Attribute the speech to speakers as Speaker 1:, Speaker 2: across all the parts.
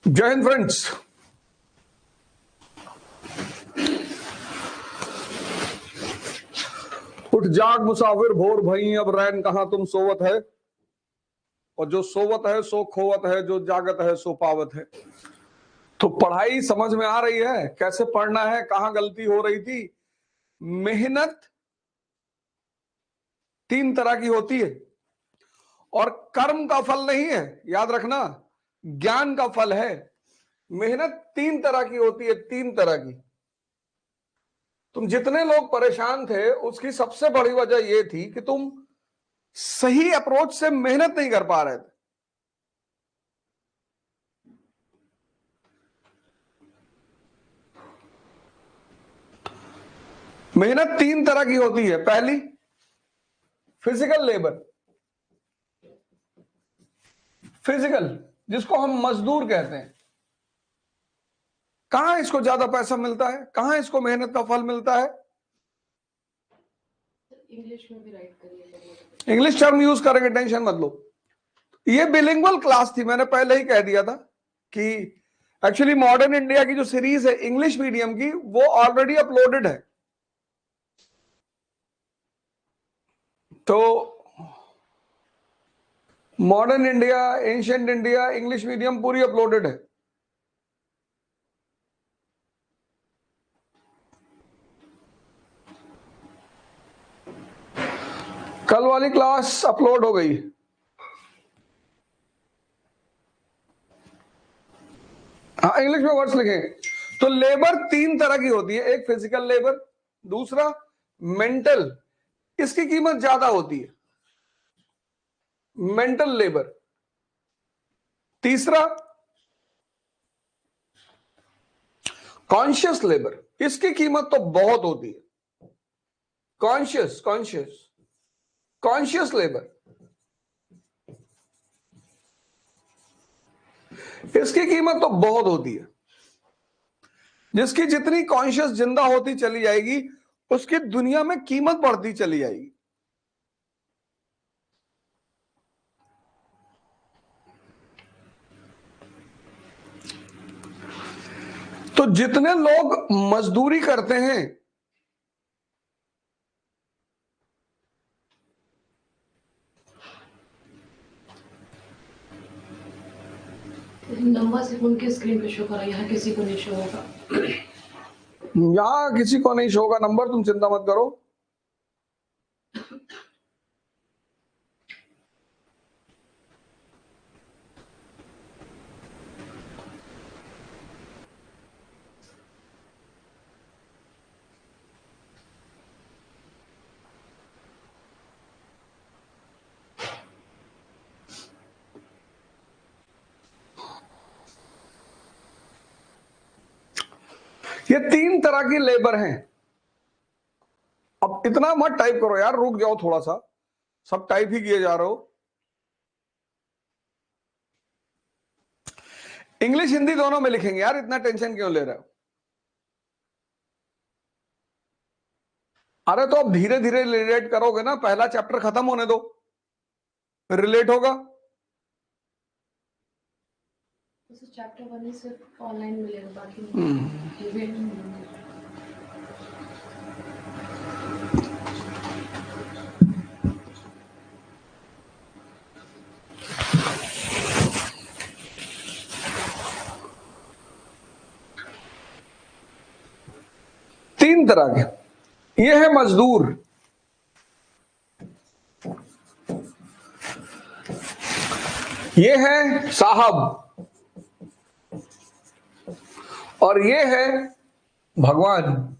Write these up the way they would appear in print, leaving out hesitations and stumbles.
Speaker 1: जय हिंद फ्रेंड्स। उठ जाग मुसाफिर भोर भई, अब रैन कहां तुम सोवत है। और जो सोवत है सो खोवत है, जो जागत है सो पावत है। तो पढ़ाई समझ में आ रही है, कैसे पढ़ना है, कहां गलती हो रही थी। मेहनत तीन तरह की होती है और कर्म का फल नहीं है, याद रखना, ज्ञान का फल है। मेहनत तीन तरह की होती है, तीन तरह की। तुम जितने लोग परेशान थे उसकी सबसे बड़ी वजह यह थी कि तुम सही अप्रोच से मेहनत नहीं कर पा रहे थे। मेहनत तीन तरह की होती है। पहली, फिजिकल लेबर, फिजिकल, जिसको हम मजदूर कहते हैं। कहां इसको ज्यादा पैसा मिलता है, कहां इसको मेहनत का फल मिलता है।
Speaker 2: इंग्लिश में भी राइट करिए,
Speaker 1: इंग्लिश टर्म यूज करेंगे, टेंशन मत लो। ये बिलिंगुअल क्लास थी, मैंने पहले ही कह दिया था कि एक्चुअली मॉडर्न इंडिया की जो सीरीज है इंग्लिश मीडियम की, वो ऑलरेडी अपलोडेड है। तो modern India, ancient India, English medium पूरी अपलोडेड है। कल वाली क्लास अपलोड हो गई। हाँ, इंग्लिश में वर्ड्स लिखेंगे। तो लेबर तीन तरह की होती है। एक फिजिकल लेबर, दूसरा मेंटल, इसकी कीमत ज्यादा होती है, मेंटल लेबर। तीसरा कॉन्शियस लेबर, इसकी कीमत तो बहुत होती है। कॉन्शियस कॉन्शियस कॉन्शियस लेबर, इसकी कीमत तो बहुत होती है। जिसकी जितनी कॉन्शियस जिंदा होती चली जाएगी, उसकी दुनिया में कीमत बढ़ती चली जाएगी। तो जितने लोग मजदूरी करते हैं,
Speaker 2: नंबर सिर्फ उनके स्क्रीन पे शो कर रहा है, यहाँ किसी को नहीं शो होगा।
Speaker 1: यहां किसी को नहीं शो होगा नंबर, तुम चिंता मत करो। ये तीन तरह की लेबर हैं। अब इतना मत टाइप करो यार, रुक जाओ थोड़ा सा, सब टाइप ही किए जा रहे हो। इंग्लिश हिंदी दोनों में लिखेंगे यार, इतना टेंशन क्यों ले रहे हो। अरे तो अब धीरे धीरे रिलेट करोगे ना, पहला चैप्टर खत्म होने दो, रिलेट होगा।
Speaker 2: चैप्टर 1 ही सिर्फ ऑनलाइन मिलेगा, बाकी नहीं।
Speaker 1: तीन तरह के, ये है मजदूर, ये है साहब, और ये है भगवान।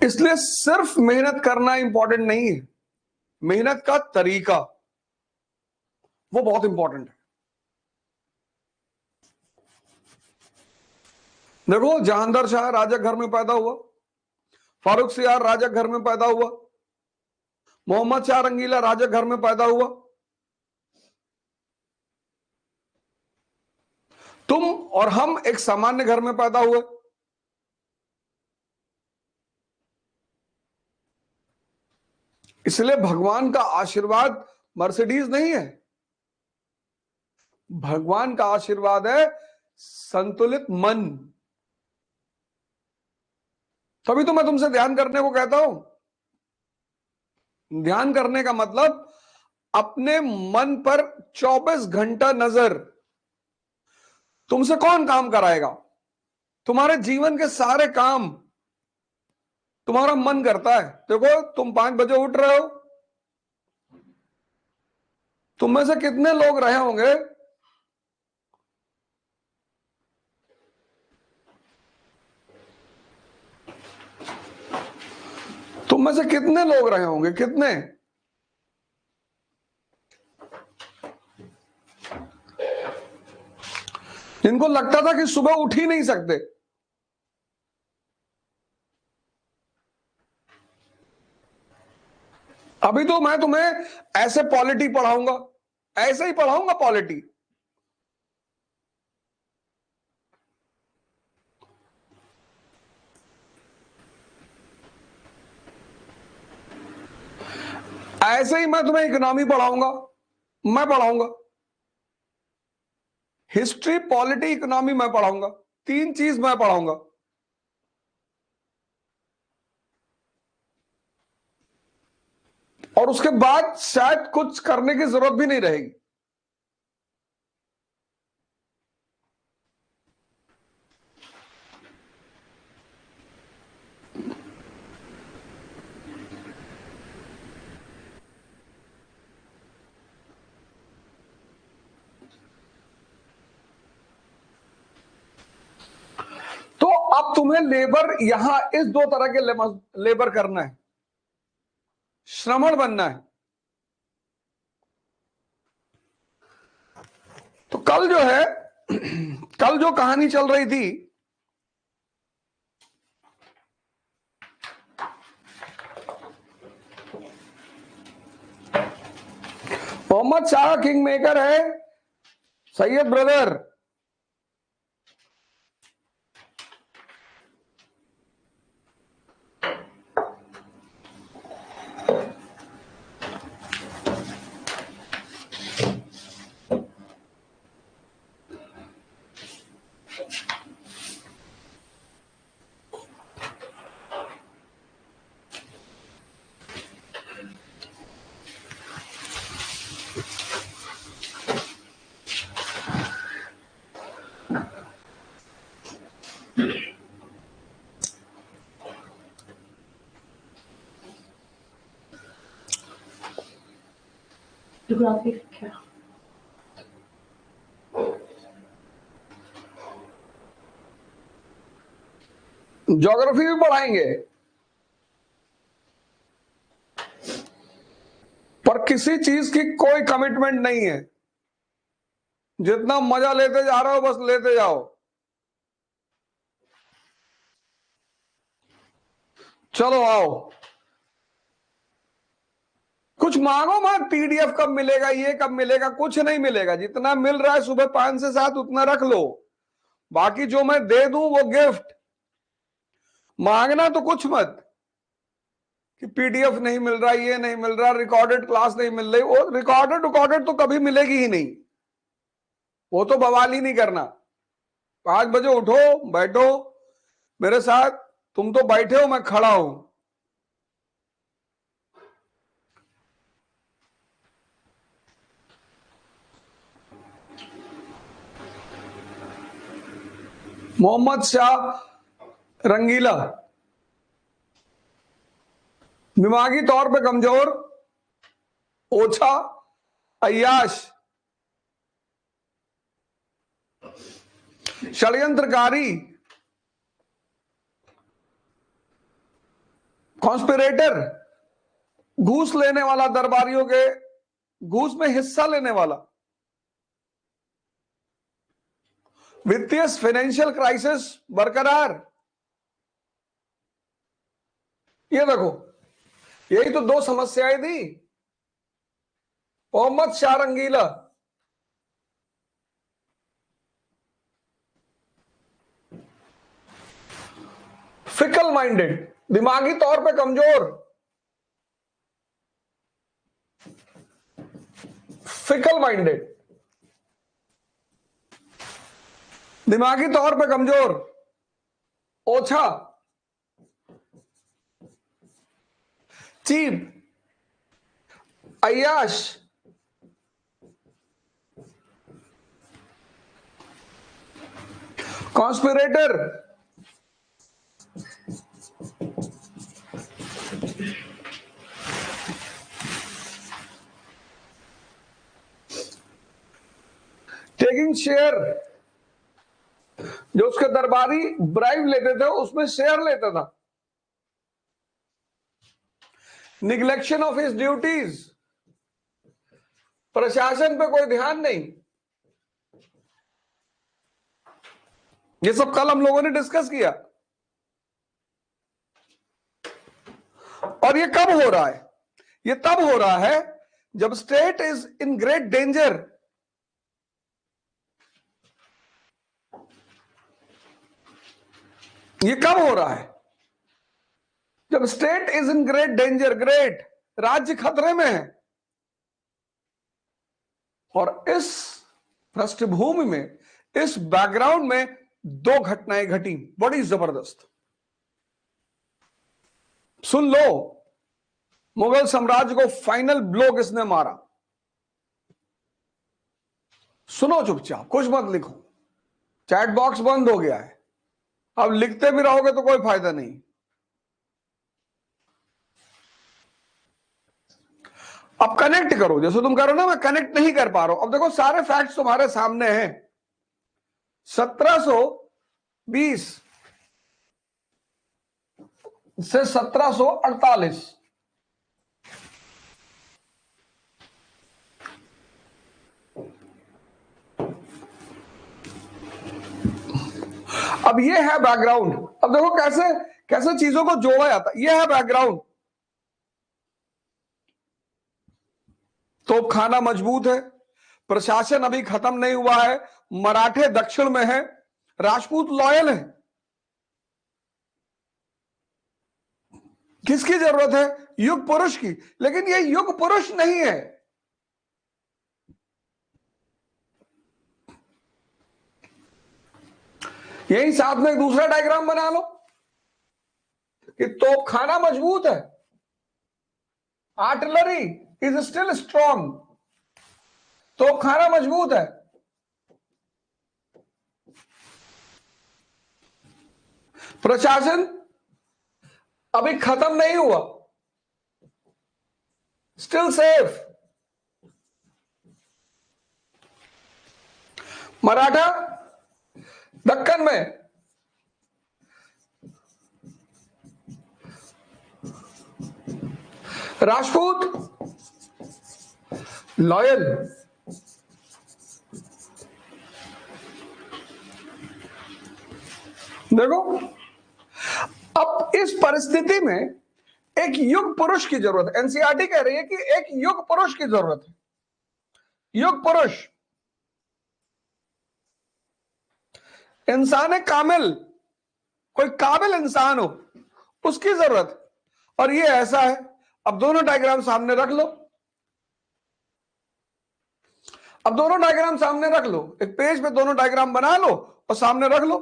Speaker 1: इसलिए सिर्फ मेहनत करना इंपॉर्टेंट नहीं है, मेहनत का तरीका वो बहुत इंपॉर्टेंट है। देखो, जहांगीर शाह राजक घर में पैदा हुआ, फारूक सियार राजक घर में पैदा हुआ, मोहम्मद शाह रंगीला राजक घर में पैदा हुआ। तुम और हम एक सामान्य घर में पैदा हुए। इसलिए भगवान का आशीर्वाद मर्सिडीज नहीं है, भगवान का आशीर्वाद है संतुलित मन। तभी तो मैं तुमसे ध्यान करने को कहता हूं। ध्यान करने का मतलब अपने मन पर 24 घंटा नजर। तुमसे कौन काम कराएगा? तुम्हारे जीवन के सारे काम तुम्हारा मन करता है। देखो, तुम 5 बजे उठ रहे हो, तुम में से कितने लोग रहे होंगे तुम में से कितने लोग रहे होंगे, कितने, जिनको लगता था कि सुबह उठ ही नहीं सकते? अभी तो मैं तुम्हें ऐसे पॉलिटी पढ़ाऊंगा, ऐसे ही पढ़ाऊंगा पॉलिटी। ऐसे ही मैं तुम्हें इकोनॉमी पढ़ाऊंगा, मैं पढ़ाऊंगा हिस्ट्री, पॉलिटी, इकोनॉमी मैं पढ़ाऊंगा। 3 चीज मैं पढ़ाऊंगा। और उसके बाद शायद कुछ करने की जरूरत भी नहीं रहेगी। तो अब तुम्हें लेबर, यहां इस 2 तरह के लेबर करना है, श्रमण बनना है। तो कल जो है, कल जो कहानी चल रही थी, मोहम्मद शाह किंग मेकर है, सैयद ब्रदर।
Speaker 2: ज्योग्राफी क्या?
Speaker 1: ज्योग्राफी भी पढ़ाएंगे, पर किसी चीज की कोई कमिटमेंट नहीं है। जितना मजा लेते जा रहे हो बस लेते जाओ। चलो आओ, कुछ मांगो मत। पीडीएफ कब मिलेगा, ये कब मिलेगा, कुछ नहीं मिलेगा। जितना मिल रहा है सुबह 5 से 7 उतना रख लो। बाकी जो मैं दे दूं वो गिफ्ट। मांगना तो कुछ मत कि पीडीएफ नहीं मिल रहा, ये नहीं मिल रहा, रिकॉर्डेड क्लास नहीं मिल रही। वो रिकॉर्डेड तो कभी मिलेगी ही नहीं। वो तो बवाल ही नहीं करना। 5 बजे उठो, बैठो मेरे साथ। तुम तो बैठे हो, मैं खड़ा हूं। मोहम्मद शाह रंगीला, दिमागी तौर पे कमजोर, ओछा, अय्याश, षड्यंत्रकारी, कॉन्स्पिरेटर, घूस लेने वाला, दरबारियों के घूस में हिस्सा लेने वाला, वित्तीय फाइनेंशियल क्राइसिस बरकरार। ये देखो, यही तो 2 समस्याएं थी। मोहम्मद शाह रंगीला फिकल माइंडेड, दिमागी तौर पे कमजोर, फिकल माइंडेड, दिमागी तौर पे कमजोर, ओछा, चीप, अय्याश, कॉन्स्पिरेटर, टेकिंग शेयर, जो उसके दरबारी ब्राइब लेते थे उसमें शेयर लेता था, निग्लेक्शन ऑफ हिज ड्यूटीज, प्रशासन पे कोई ध्यान नहीं। ये सब कल हम लोगों ने डिस्कस किया। और ये कब हो रहा है? ये तब हो रहा है जब state is in great danger. ये कब हो रहा है? जब state is in great danger, great, राज्य खतरे में है। और इस पृष्ठभूमि में, इस बैकग्राउंड में दो घटनाएं घटी बड़ी जबरदस्त। सुन लो, मुगल साम्राज्य को फाइनल ब्लो किसने मारा? सुनो चुपचाप, कुछ मत लिखो, चैट बॉक्स बंद हो गया है। अब लिखते भी रहोगे तो कोई फायदा नहीं। अब कनेक्ट करो, जैसे तुम करो ना, मैं कनेक्ट नहीं कर पा रहा हूं। अब देखो, सारे फैक्ट्स तुम्हारे सामने हैं। 1720 से 1748, अब ये है बैकग्राउंड। अब देखो कैसे कैसे चीजों को जोड़ा जाता है। ये है बैकग्राउंड। तोपखाना मजबूत है, प्रशासन अभी खत्म नहीं हुआ है, मराठे दक्षिण में है, राजपूत लॉयल है। किसकी जरूरत है? युग पुरुष की। लेकिन ये युग पुरुष नहीं है। यही साथ में एक दूसरा डायग्राम बना लो कि तोपखाना मजबूत है, आर्टिलरी इज स्टिल स्ट्रॉन्ग, तोपखाना मजबूत है, प्रशासन अभी खत्म नहीं हुआ, स्टिल सेफ, मराठा दक्कन में, राजपूत लॉयल। देखो, अब इस परिस्थिति में एक युग पुरुष की जरूरत है। एनसीईआरटी कह रही है कि एक युग पुरुष की जरूरत है। युग पुरुष, इंसान कामिल, कोई काबिल इंसान हो, उसकी जरूरत। और ये ऐसा है। अब दोनों डायग्राम सामने रख लो। अब दोनों डायग्राम सामने रख लो, एक पेज पे दोनों डायग्राम बना लो और सामने रख लो।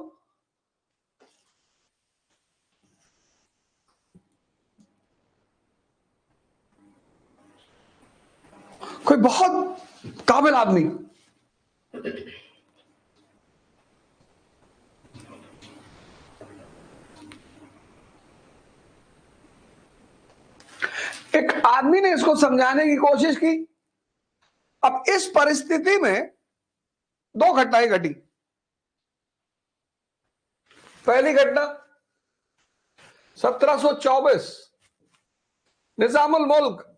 Speaker 1: कोई बहुत काबिल आदमी, एक आदमी ने इसको समझाने की कोशिश की। अब इस परिस्थिति में दो घटनाएं घटी। पहली घटना 1724, निजामुल मुल्क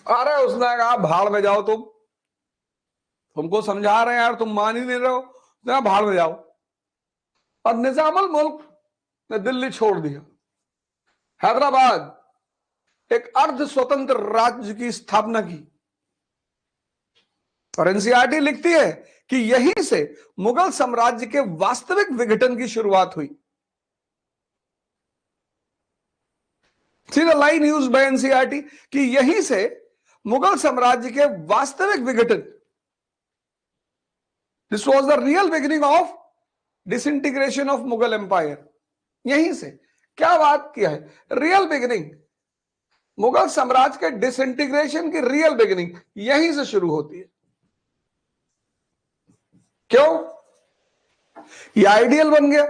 Speaker 1: आ रहे, उसने कहा भाड़ में जाओ, तुमको समझा रहे हैं यार, तुम मान ही नहीं रहे हो, तो भाड़ में जाओ। और निजामुल मुल्क ने दिल्ली छोड़ दिया, हैदराबाद एक अर्ध स्वतंत्र राज्य की स्थापना की। और एनसीईआरटी लिखती है कि यहीं से मुगल साम्राज्य के वास्तविक विघटन की शुरुआत हुई। See the line used by NCERT कि यहीं से मुगल साम्राज्य के वास्तविक विघटन, this was the real beginning of disintegration of Mughal empire. यहीं से क्या बात किया है, रियल बिगिनिंग, मुगल साम्राज्य के डिसइंटीग्रेशन की रियल बिगिनिंग यहीं से शुरू होती है। क्यों? ये आइडियल बन गया,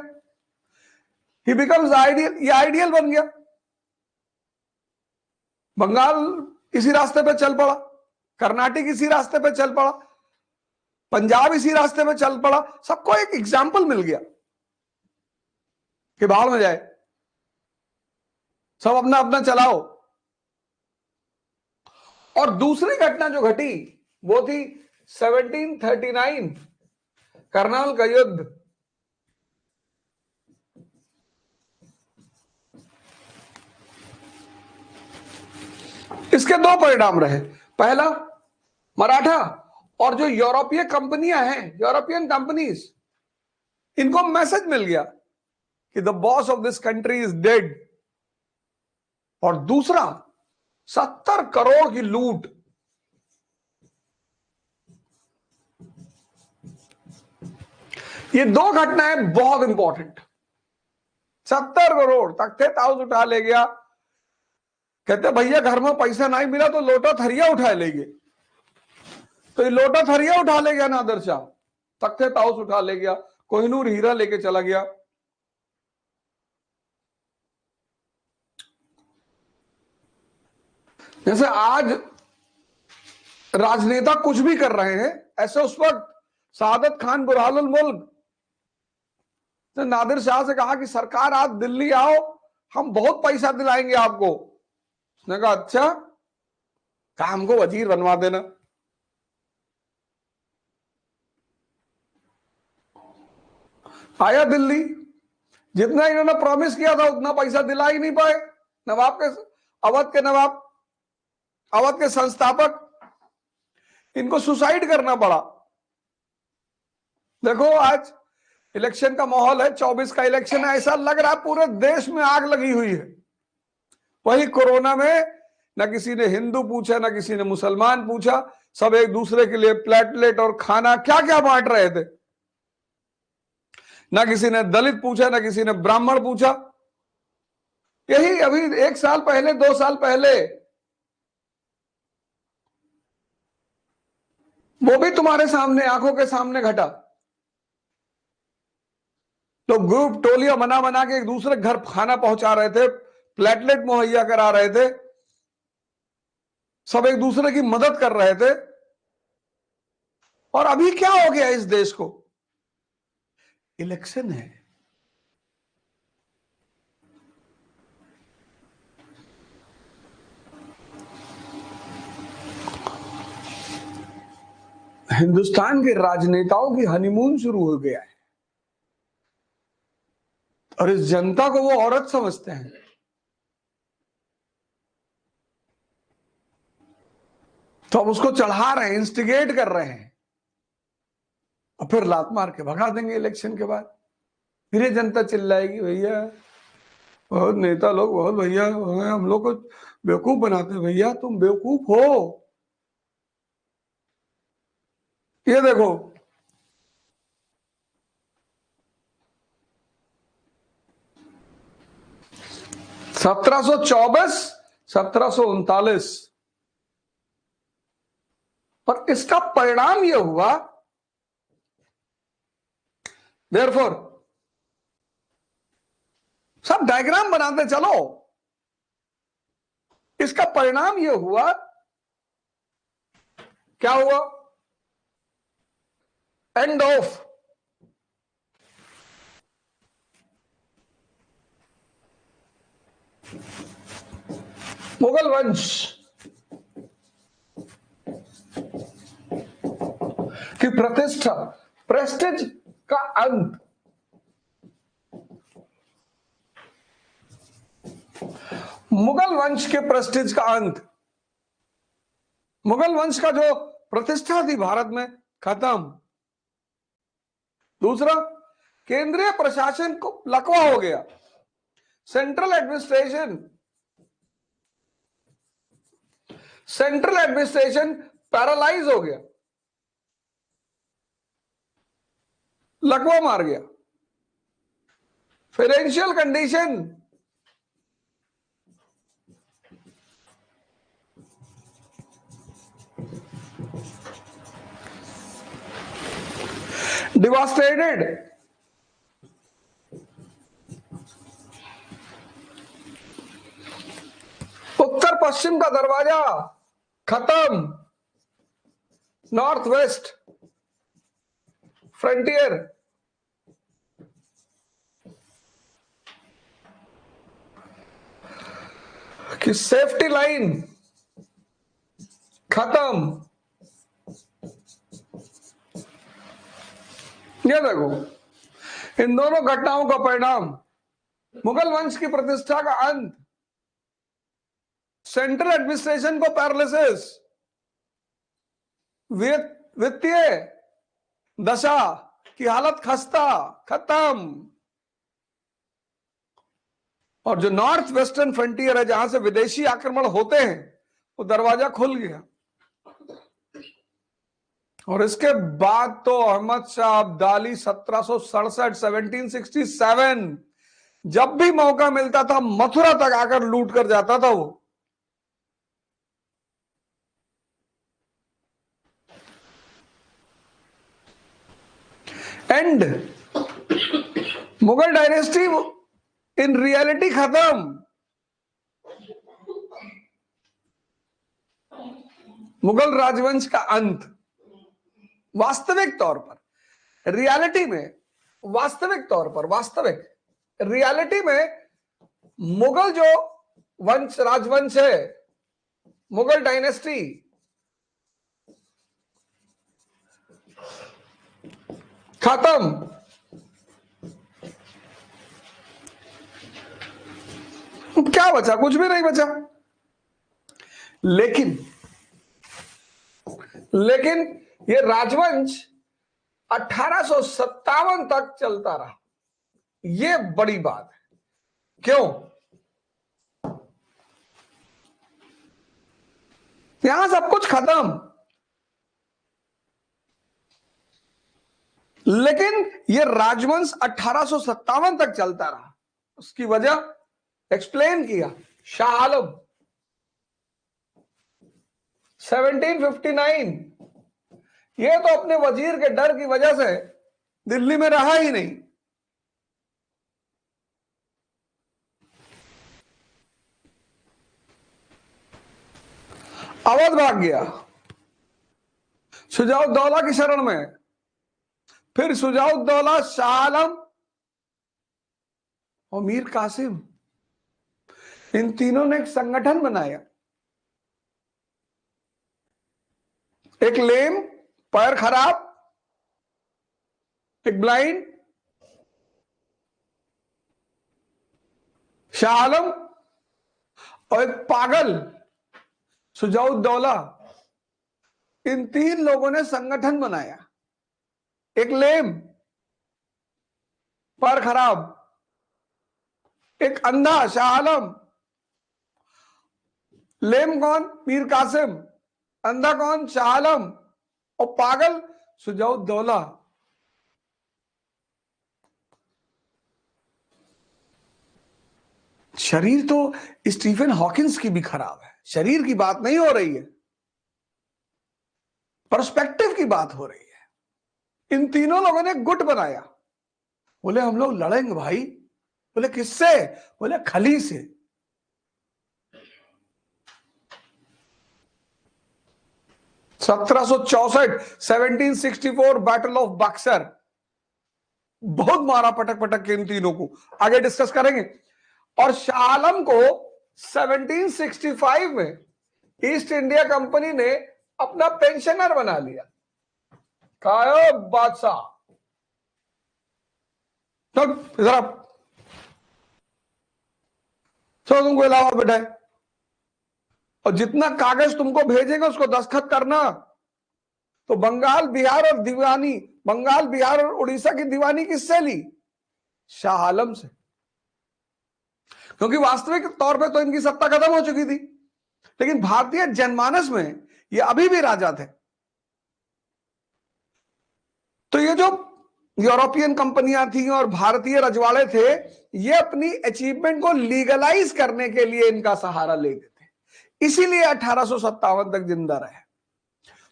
Speaker 1: ही बिकम्स आइडियल, ये आइडियल बन गया। बंगाल इसी रास्ते पे चल पड़ा, कर्नाटक इसी रास्ते पे चल पड़ा, पंजाब इसी रास्ते पे चल पड़ा, सबको एक एग्जाम्पल मिल गया कि बाहर में जाए, सब अपना अपना चलाओ। और दूसरी घटना जो घटी वो थी 1739 करनाल का युद्ध। इसके दो परिणाम रहे। पहला, मराठा और जो यूरोपीय कंपनियां हैं, यूरोपियन कंपनीज, इनको मैसेज मिल गया कि the boss of this country is dead. और दूसरा, 70 करोड़ की लूट। ये दो घटनाएं बहुत इंपॉर्टेंट। 70 करोड़, तख्ते ताउस उठा ले गया। कहते भैया घर में पैसा नहीं मिला तो लोटा थरिया उठा लेंगे, तो ये लोटा थरिया उठा ले गया नादिर शाह, तख्ते ताउस उठा ले गया, कोहिनूर हीरा लेके चला गया। जैसे आज राजनेता कुछ भी कर रहे हैं, ऐसे उस वक्त सादत खान बुरहानुल मुल्क ने नादिर शाह से कहा कि सरकार आप दिल्ली आओ, हम बहुत पैसा दिलाएंगे आपको। उसने कहा अच्छा, कहा हमको वजीर बनवा देना। आया दिल्ली, जितना इन्होंने प्रॉमिस किया था उतना पैसा दिला ही नहीं पाए। नवाब के, अवध के नवाब, अवध के संस्थापक, इनको सुसाइड करना पड़ा। देखो आज इलेक्शन का माहौल है, 24 का इलेक्शन है, ऐसा लग रहा है पूरे देश में आग लगी हुई है। वही कोरोना में ना किसी ने हिंदू पूछा, ना किसी ने मुसलमान पूछा, सब एक दूसरे के लिए प्लेटलेट और खाना क्या क्या बांट रहे थे। ना किसी ने दलित पूछा, ना किसी ने ब्राह्मण पूछा। यही अभी 1 साल पहले, 2 साल पहले, वो भी तुम्हारे सामने, आंखों के सामने घटा। तो ग्रुप टोलियां बना बना के एक दूसरे घर खाना पहुंचा रहे थे, प्लेटलेट मुहैया करा रहे थे, सब एक दूसरे की मदद कर रहे थे। और अभी क्या हो गया इस देश को? इलेक्शन है। हिंदुस्तान के राजनेताओं की हनीमून शुरू हो गया है और इस जनता को वो औरत समझते हैं। तो अब उसको चढ़ा रहे हैं, इंस्टिगेट कर रहे हैं, और फिर लात मार के भगा देंगे इलेक्शन के बाद। फिर ये जनता चिल्लाएगी भैया बहुत नेता लोग, बहुत भैया हम लोग को बेवकूफ बनाते। भैया तुम बेवकूफ हो। ये देखो, सत्रह 1739, और इसका परिणाम यह हुआ, देयरफॉर सब डायग्राम बनाते चलो, इसका परिणाम यह हुआ, क्या हुआ? एंड ऑफ मुगल वंश की प्रतिष्ठा, प्रेस्टिज का अंत। मुगल वंश के प्रेस्टिज का अंत, मुगल वंश का जो प्रतिष्ठा थी भारत में, खत्म। दूसरा, केंद्रीय प्रशासन को लकवा हो गया, central administration central administration paralyse हो गया, लकवा मार गया। Financial condition, devastated. उत्तर पश्चिम का दरवाजा खत्म, नॉर्थ वेस्ट फ्रंटियर की सेफ्टी लाइन खत्म। ये देखो, इन दोनों घटनाओं का परिणाम मुगल वंश की प्रतिष्ठा का अंत, सेंट्रल एडमिनिस्ट्रेशन को पैरालिसिस, वित्तीय दशा की हालत खस्ता, खत्म। और जो नॉर्थ वेस्टर्न फ्रंटियर है, जहां से विदेशी आक्रमण होते हैं, वो दरवाजा खुल गया। और इसके बाद तो अहमद शाह अब्दाली 1767 1767 जब भी मौका मिलता था मथुरा तक आकर लूट कर जाता था वो। And Mughal dynasty in reality खत्म। मुगल राजवंश का अंत वास्तविक तौर पर, रियलिटी में, वास्तविक तौर पर, वास्तविक रियलिटी में मुगल जो वंश, राजवंश है, मुगल डायनेस्टी, खत्म। क्या बचा? कुछ भी नहीं बचा। लेकिन ये राजवंश 1857 तक चलता रहा। ये बड़ी बात है। क्यों? यहां सब कुछ खत्म, लेकिन ये राजवंश 1857 तक चलता रहा। उसकी वजह एक्सप्लेन किया शाह आलम 1759। ये तो अपने वजीर के डर की वजह से दिल्ली में रहा ही नहीं। अवध भाग गया शुजाउद्दौला की शरण में। फिर शुजाउद्दौला, शाह आलम और मीर कासिम, इन तीनों ने एक संगठन बनाया। एक लेम, पैर खराब, एक ब्लाइंड, शाह आलम, और एक पागल शुजाउद्दौला। इन तीन लोगों ने संगठन बनाया। एक लेम, पैर खराब, एक अंधा शाह आलम। लेम कौन? मीर कासिम। अंधा कौन? शाह आलम। और पागल शुजाउद्दौला। शरीर तो स्टीफन हॉकिंस की भी खराब है। शरीर की बात नहीं हो रही है, पर्सपेक्टिव की बात हो रही है। इन तीनों लोगों ने गुट बनाया। बोले हम लोग लड़ेंगे भाई। बोले किससे? बोले खली से। (1764) 1764 बैटल ऑफ बक्सर। बहुत मारा पटक पटक के इन तीनों को, आगे डिस्कस करेंगे। और शाह आलम को 1765 में ईस्ट इंडिया कंपनी ने अपना पेंशनर बना लिया। कहा बादशाह तो इधर आप, चलो तुमको इलाहाबाद बैठाए, और जितना कागज तुमको भेजेंगे उसको दस्तखत करना। तो बंगाल, बिहार और दीवानी, बंगाल, बिहार और उड़ीसा की दीवानी किससे ली? शाह आलम से। क्योंकि वास्तविक तौर पे तो इनकी सत्ता खत्म हो चुकी थी। लेकिन भारतीय जनमानस में ये अभी भी राजा थे। तो ये जो यूरोपियन कंपनियां थी और भारतीय रजवाड़े थे, ये अपनी अचीवमेंट को लीगलाइज करने के लिए इनका सहारा लेते थे, इसीलिए 1857 तक जिंदा रहे।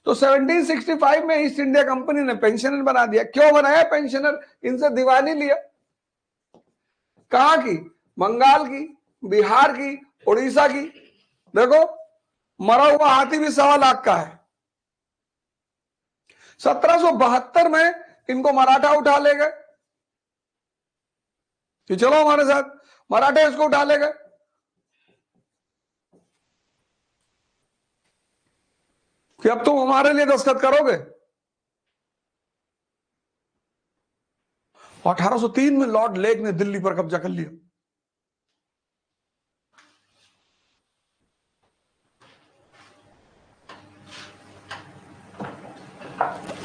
Speaker 1: तो 1765 में ईस्ट इंडिया कंपनी ने पेंशनर बना दिया। क्यों बनाया पेंशनर? इनसे दीवानी लिया। कहां की? बंगाल की, बिहार की, उड़ीसा की। देखो, मरा हुआ हाथी भी 1.25 लाख का है। 1772 में इनको मराठा उठा ले गए कि चलो हमारे साथ, मराठे इसको उठा ले गए। कि अब तुम हमारे लिए दस्तखत करोगे। 1803 में लॉर्ड लेक ने दिल्ली पर कब्जा कर लिया।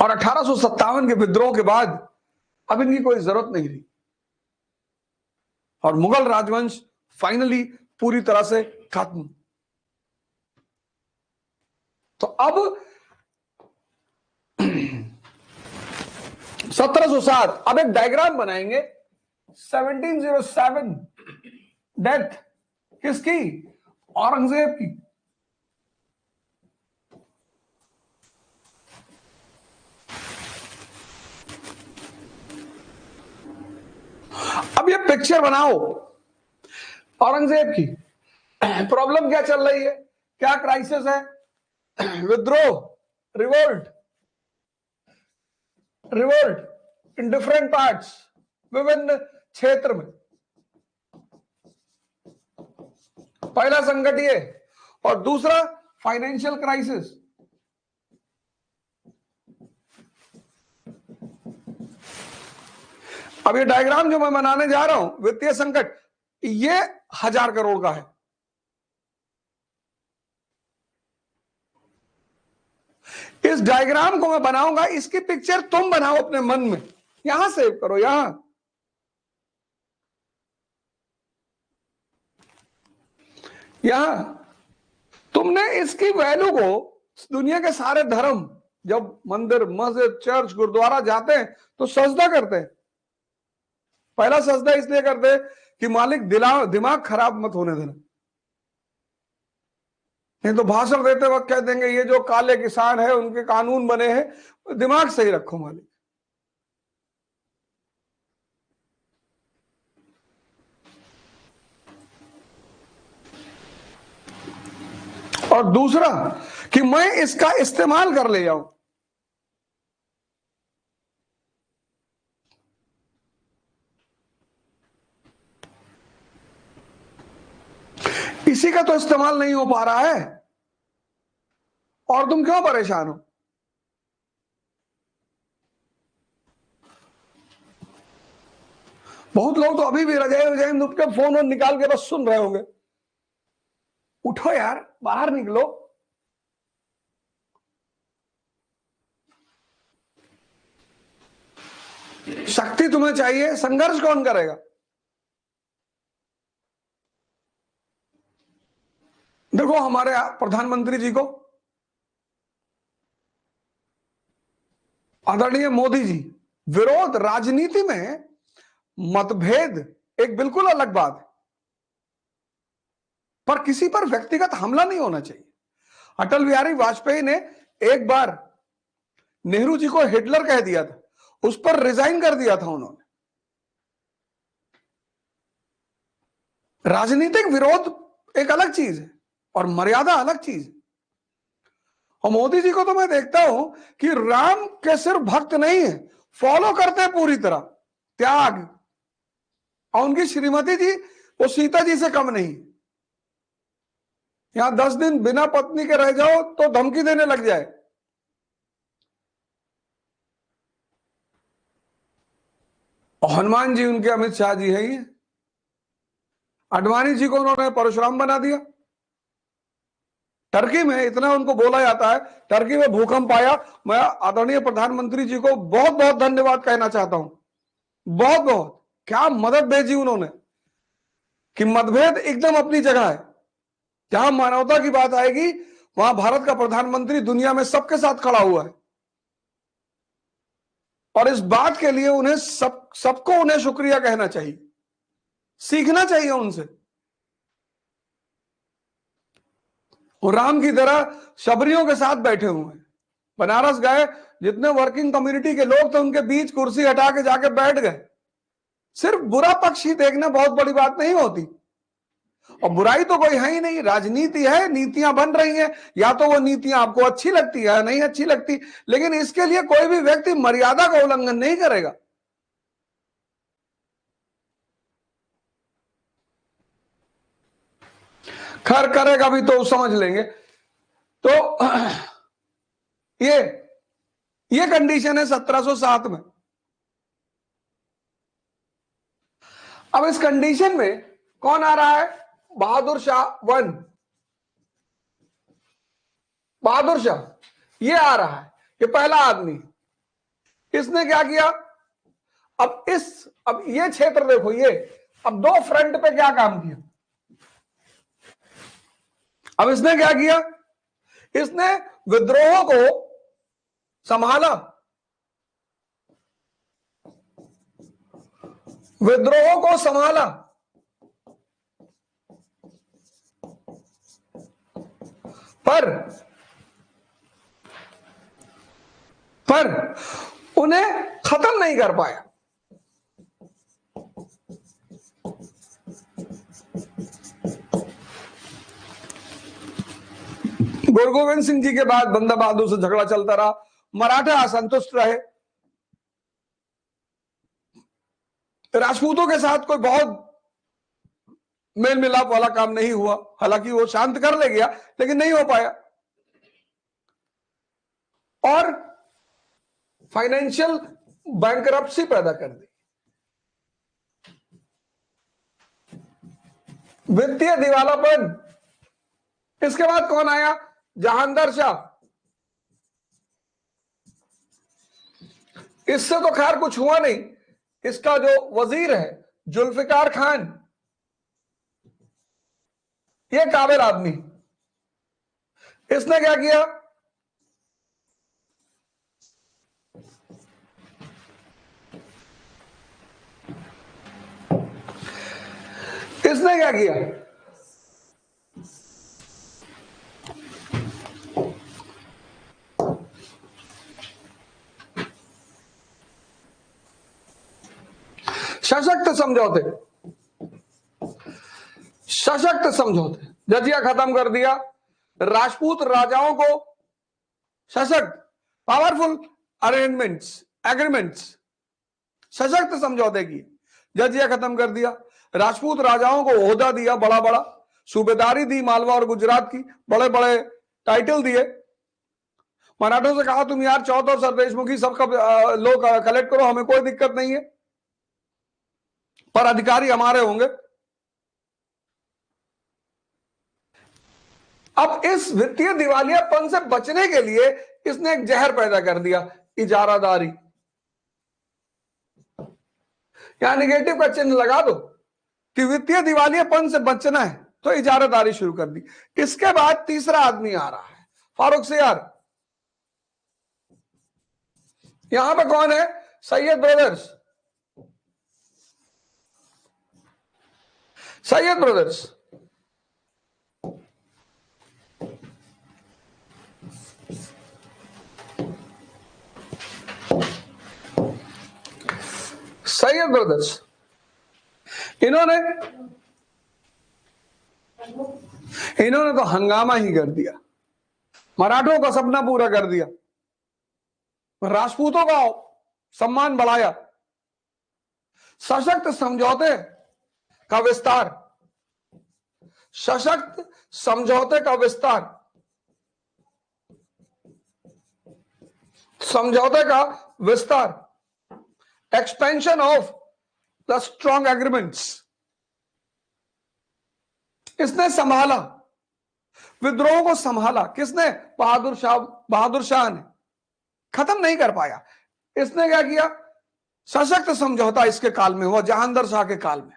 Speaker 1: और 1857 के विद्रोह के बाद अब इनकी कोई जरूरत नहीं रही और मुगल राजवंश फाइनली पूरी तरह से खत्म। तो अब 1707, अब एक डायग्राम बनाएंगे। 1707 डेथ किसकी? औरंगजेब की। अब ये पिक्चर बनाओ औरंगजेब की। प्रॉब्लम क्या चल रही है? क्या क्राइसिस है? विद्रोह, revolt, revolt in different parts, विभिन्न क्षेत्र में। पहला संकट ये, और दूसरा फाइनेंशियल क्राइसिस। अब ये डायग्राम जो मैं बनाने जा रहा हूं, वित्तीय संकट, ये 1000 करोड़ का है। इस डायग्राम को मैं बनाऊंगा, इसकी पिक्चर तुम बनाओ अपने मन में, यहां सेव करो, यहां। यहां तुमने इसकी वैल्यू को, दुनिया के सारे धर्म जब मंदिर, मस्जिद, चर्च, गुरुद्वारा जाते हैं तो सजदा करते हैं। पहला सजदा इसलिए करते हैं कि मालिक दिमाग खराब मत होने देना। नहीं तो भाषण देते वक्त कह देंगे ये जो काले किसान है उनके कानून बने हैं, दिमाग सही रखो मालिक। और दूसरा कि मैं इसका इस्तेमाल कर ले जाऊं। इसी का तो इस्तेमाल नहीं हो पा रहा है और तुम क्यों परेशान हो? बहुत लोग तो अभी भी रजाई दुप के फोन और निकाल के बस सुन रहे होंगे। उठो यार, बाहर निकलो। शक्ति तुम्हें चाहिए, संघर्ष कौन करेगा? देखो हमारे प्रधानमंत्री जी को, आदरणीय मोदी जी, विरोध, राजनीति में मतभेद एक बिल्कुल अलग बात है, पर किसी पर व्यक्तिगत हमला नहीं होना चाहिए। अटल बिहारी वाजपेयी ने एक बार नेहरू जी को हिटलर कह दिया था, उस पर रिजाइन कर दिया था उन्होंने। राजनीतिक विरोध एक अलग चीज है और मर्यादा अलग चीज है। और मोदी जी को तो मैं देखता हूं कि राम के सिर्फ भक्त नहीं है, फॉलो करते हैं पूरी तरह, त्याग। और उनकी श्रीमती जी वो सीता जी से कम नहीं। यहां 10 दिन बिना पत्नी के रह जाओ तो धमकी देने लग जाए। और हनुमान जी उनके अमित शाह जी है। ये अडवाणी जी को उन्होंने परशुराम बना दिया। टर्की में इतना उनको बोला जाता है, टर्की में भूकंप आया। मैं आदरणीय प्रधानमंत्री जी को बहुत बहुत धन्यवाद कहना चाहता हूं, बहुत बहुत। क्या मदद भेजी उन्होंने कि मतभेद एकदम अपनी जगह है, जहां मानवता की बात आएगी वहां भारत का प्रधानमंत्री दुनिया में सबके साथ खड़ा हुआ है, और इस बात के लिए उन्हें सबको उन्हें शुक्रिया कहना चाहिए, सीखना चाहिए उनसे। और राम की तरह शबरियों के साथ बैठे हुए हैं। बनारस गए, जितने वर्किंग कम्युनिटी के लोग थे उनके बीच कुर्सी हटा के जाके बैठ गए। सिर्फ बुरा पक्ष ही देखना बहुत बड़ी बात नहीं होती, और बुराई तो कोई है ही नहीं, राजनीति है, नीतियां बन रही हैं, या तो वो नीतियां आपको अच्छी लगती है नहीं अच्छी लगती, लेकिन इसके लिए कोई भी व्यक्ति मर्यादा का उल्लंघन नहीं करेगा। खैर करेगा भी तो समझ लेंगे। तो ये कंडीशन है 1707 में। अब इस कंडीशन में कौन आ रहा है? बहादुर शाह वन, बहादुर शाह ये आ रहा है, ये पहला आदमी। इसने क्या किया? अब ये क्षेत्र देखो, ये अब दो फ्रंट पे क्या काम किया। अब इसने क्या किया? इसने विद्रोह को संभाला, विद्रोह को संभाला, पर उन्हें खत्म नहीं कर पाया। गुरु गोविंद सिंह जी के बाद बंदा बहादुर से झगड़ा चलता रहा, मराठा असंतुष्ट रहे, राजपूतों के साथ कोई बहुत मेल मिलाप वाला काम नहीं हुआ, हालांकि वो शांत कर ले गया लेकिन नहीं हो पाया। और फाइनेंशियल बैंकरप्सी पैदा कर दी, वित्तीय दिवालापन। इसके बाद कौन आया? जहांगीर शाह। इससे तो खैर कुछ हुआ नहीं, इसका जो वजीर है जुल्फिकार खान, ये काबिल आदमी। इसने क्या किया? इसने क्या किया? सशक्त समझौते, सशक्त समझौते, जजिया खत्म कर दिया, राजपूत राजाओं को सशक्त, पावरफुल अरेंजमेंट्स, एग्रीमेंट्स, सशक्त समझौते किए, जजिया खत्म कर दिया, राजपूत राजाओं को ओहदा दिया, बड़ा बड़ा सूबेदारी दी, मालवा और गुजरात की, बड़े बड़े टाइटल दिए। मराठों से कहा तुम यार चौथ और सरदेशमुखी सबका लोग कलेक्ट करो, हमें कोई दिक्कत नहीं है, पर अधिकारी हमारे होंगे। अब इस वित्तीय दिवालियापन से बचने के लिए इसने एक जहर पैदा कर दिया, इजारादारी। यहां निगेटिव का चिन्ह लगा दो कि वित्तीय दिवालियापन से बचना है तो इजारादारी शुरू कर दी। इसके बाद तीसरा आदमी आ रहा है, फारूक सियार। यहां पे कौन है? Syed brothers, Syed brothers. Syed brothers, इन्होंने तो हंगामा ही कर दिया, मराठों का सपना पूरा कर दिया, राजपूतों का सम्मान बढ़ाया, सशक्त समझौते का विस्तार, सशक्त समझौते का विस्तार, समझौते का विस्तार, expansion of the strong agreements. इसने संभाला, विद्रोह को संभाला। किसने? बहादुर शाह ने। खत्म नहीं कर पाया। इसने क्या किया? सशक्त समझौता इसके काल में हुआ, जहांगीर शाह के काल में।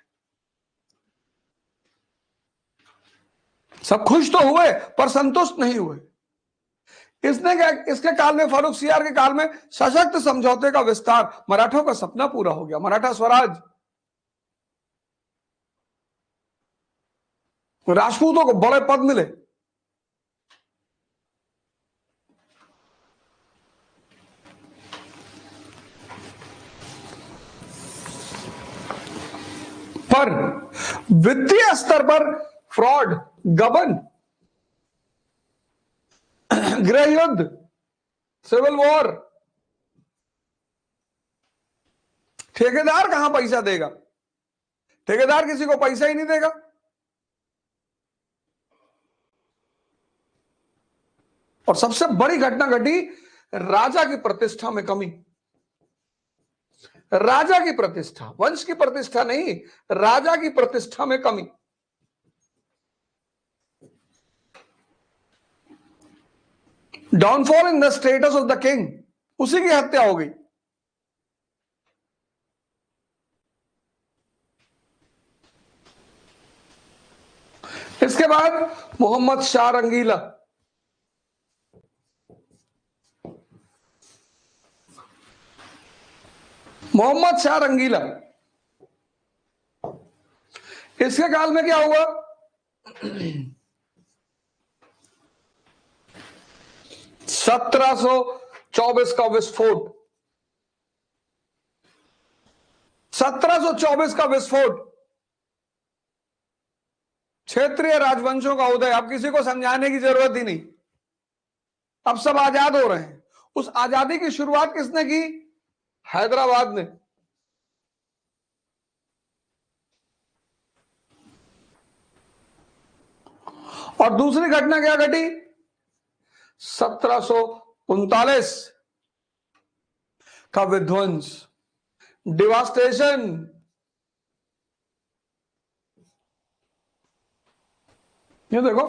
Speaker 1: सब खुश तो हुए पर संतुष्ट नहीं हुए। इसने क्या, इसके काल में, फारूक सियार के काल में सशक्त समझौते का विस्तार, मराठों का सपना पूरा हो गया, मराठा स्वराज। राजपूतों को बड़े पद मिले। पर वित्तीय स्तर पर फ्रॉड, गबन, गृह युद्ध, सिविल वॉर, ठेकेदार कहां पैसा देगा? ठेकेदार किसी को पैसा ही नहीं देगा। और सबसे बड़ी घटना घटी, राजा की प्रतिष्ठा में कमी। राजा की प्रतिष्ठा, वंश की प्रतिष्ठा नहीं, राजा की प्रतिष्ठा में कमी। Downfall in the status of the king, उसी की हत्या हो गई। इसके बाद मोहम्मद शाह रंगीला, मोहम्मद शाह रंगीला, इसके काल में क्या हुआ? 1724 का विस्फोट, 1724 का विस्फोट, क्षेत्रीय राजवंशों का उदय। अब किसी को समझाने की जरूरत ही नहीं, अब सब आजाद हो रहे हैं। उस आजादी की शुरुआत किसने की? हैदराबाद ने। और दूसरी घटना क्या घटी? 1739 का विध्वंस, डिवास्टेशन। ये देखो,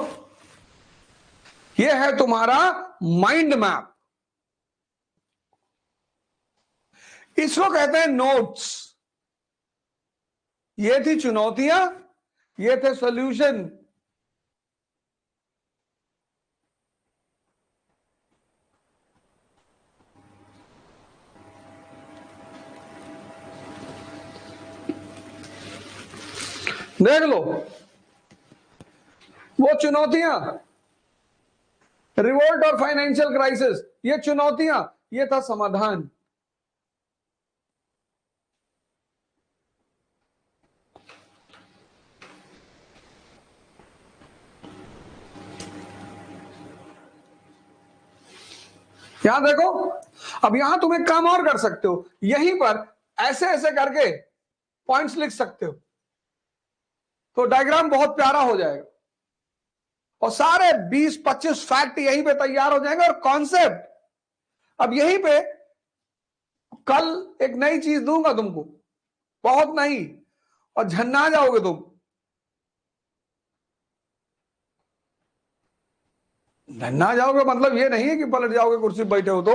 Speaker 1: ये है तुम्हारा माइंड मैप। इसको कहते हैं नोट्स। ये थी चुनौतियां, ये थे सॉल्यूशन। देख लो वो चुनौतियां, रिवोल्ट और फाइनेंशियल क्राइसिस, ये चुनौतियां, ये था समाधान। यहां देखो, अब यहां तुम एक काम और कर सकते हो, यहीं पर ऐसे ऐसे करके पॉइंट्स लिख सकते हो, तो डायग्राम बहुत प्यारा हो जाएगा और सारे 20-25 फैक्ट यहीं पे तैयार हो जाएंगे। और कॉन्सेप्ट अब यहीं पे, कल एक नई चीज दूंगा तुमको, बहुत नई, और झन्ना जाओगे तुम। झन्ना जाओगे मतलब ये नहीं है कि पलट जाओगे कुर्सी पर बैठे हो तो।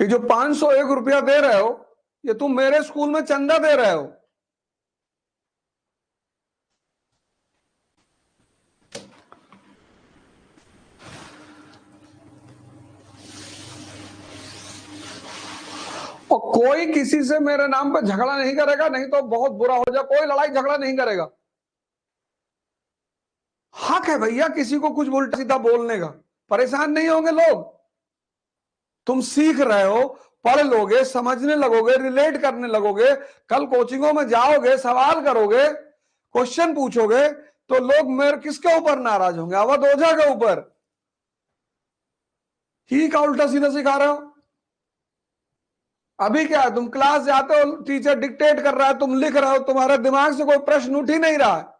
Speaker 1: ये जो 501 रुपया दे रहे हो, ये तुम मेरे स्कूल में चंदा दे रहे हो। और कोई किसी से मेरे नाम पे झगड़ा नहीं करेगा, नहीं तो बहुत बुरा हो जाए। कोई लड़ाई झगड़ा नहीं करेगा। हक है भैया किसी को कुछ उल्टा सीधा बोलने का, परेशान नहीं होंगे लोग। तुम सीख रहे हो, पढ़ लोगे, समझने लगोगे, रिलेट करने लगोगे, कल कोचिंगों में जाओगे, सवाल करोगे, क्वेश्चन पूछोगे, तो लोग मेरे किसके ऊपर नाराज होंगे? अवध ओझा के ऊपर। ही का उल्टा सीधा सिखा रहे हो। अभी क्या है, तुम क्लास जाते हो, टीचर डिक्टेट कर रहा है, तुम लिख रहे हो, तुम्हारे दिमाग से कोई प्रश्न उठ ही नहीं रहा है।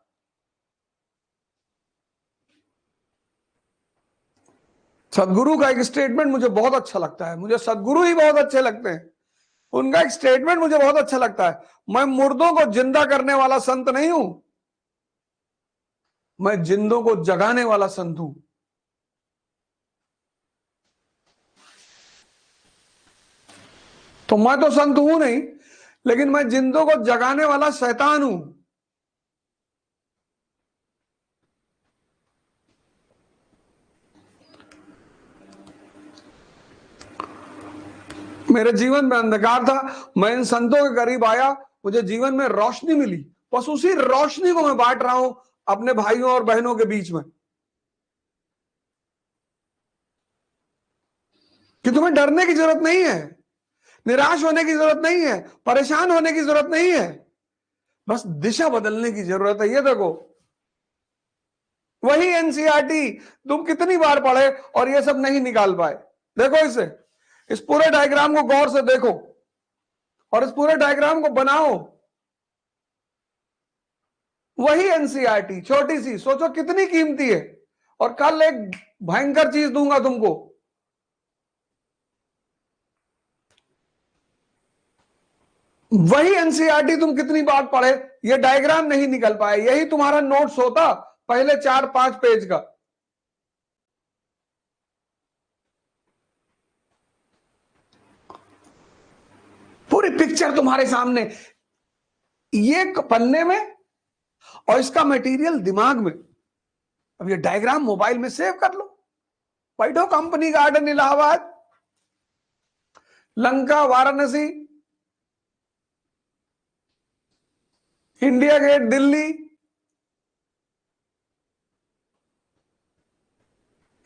Speaker 1: सदगुरु का एक स्टेटमेंट मुझे बहुत अच्छा लगता है, मुझे सदगुरु ही बहुत अच्छे लगते हैं। उनका एक स्टेटमेंट मुझे बहुत अच्छा लगता है, मैं मुर्दों को जिंदा करने वाला संत नहीं हूं, मैं जिंदों को जगाने वाला संत हूं। तो मैं तो संत हूं नहीं, लेकिन मैं जिंदों को जगाने वाला शैतान हूं। मेरे जीवन में अंधकार था, मैं इन संतों के करीब आया, मुझे जीवन में रोशनी मिली, बस उसी रोशनी को मैं बांट रहा हूं अपने भाइयों और बहनों के बीच में, कि तुम्हें डरने की जरूरत नहीं है, निराश होने की जरूरत नहीं है, परेशान होने की जरूरत नहीं है, बस दिशा बदलने की जरूरत है। ये देखो, वही एनसीईआरटी तुम कितनी बार पढ़े और ये सब नहीं निकाल पाए। देखो इसे, इस पूरे डायग्राम को गौर से देखो और इस पूरे डायग्राम को बनाओ। वही एनसीईआरटी छोटी सी, सोचो कितनी कीमती है। और कल एक भयंकर चीज दूंगा तुमको, वही एनसीईआरटी तुम कितनी बार पढ़े, ये डायग्राम नहीं निकल पाए, यही तुम्हारा नोट्स होता पहले 4-5 पेज का। पूरी पिक्चर तुम्हारे सामने, ये पन्ने में और इसका मटेरियल दिमाग में। अब ये डायग्राम मोबाइल में सेव कर लो, बैठो company garden Allahabad, Lanka Varanasi, India gate Delhi,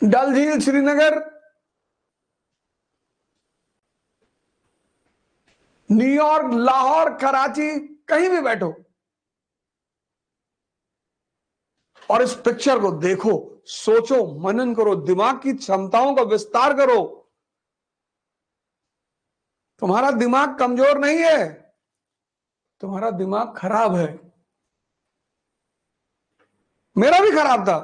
Speaker 1: Dal झील श्रीनगर, न्यूयॉर्क, लाहौर, कराची, कहीं भी बैठो और इस पिक्चर को देखो, सोचो, मनन करो, दिमाग की क्षमताओं का विस्तार करो। तुम्हारा दिमाग कमजोर नहीं है, तुम्हारा दिमाग खराब है। मेरा भी खराब था।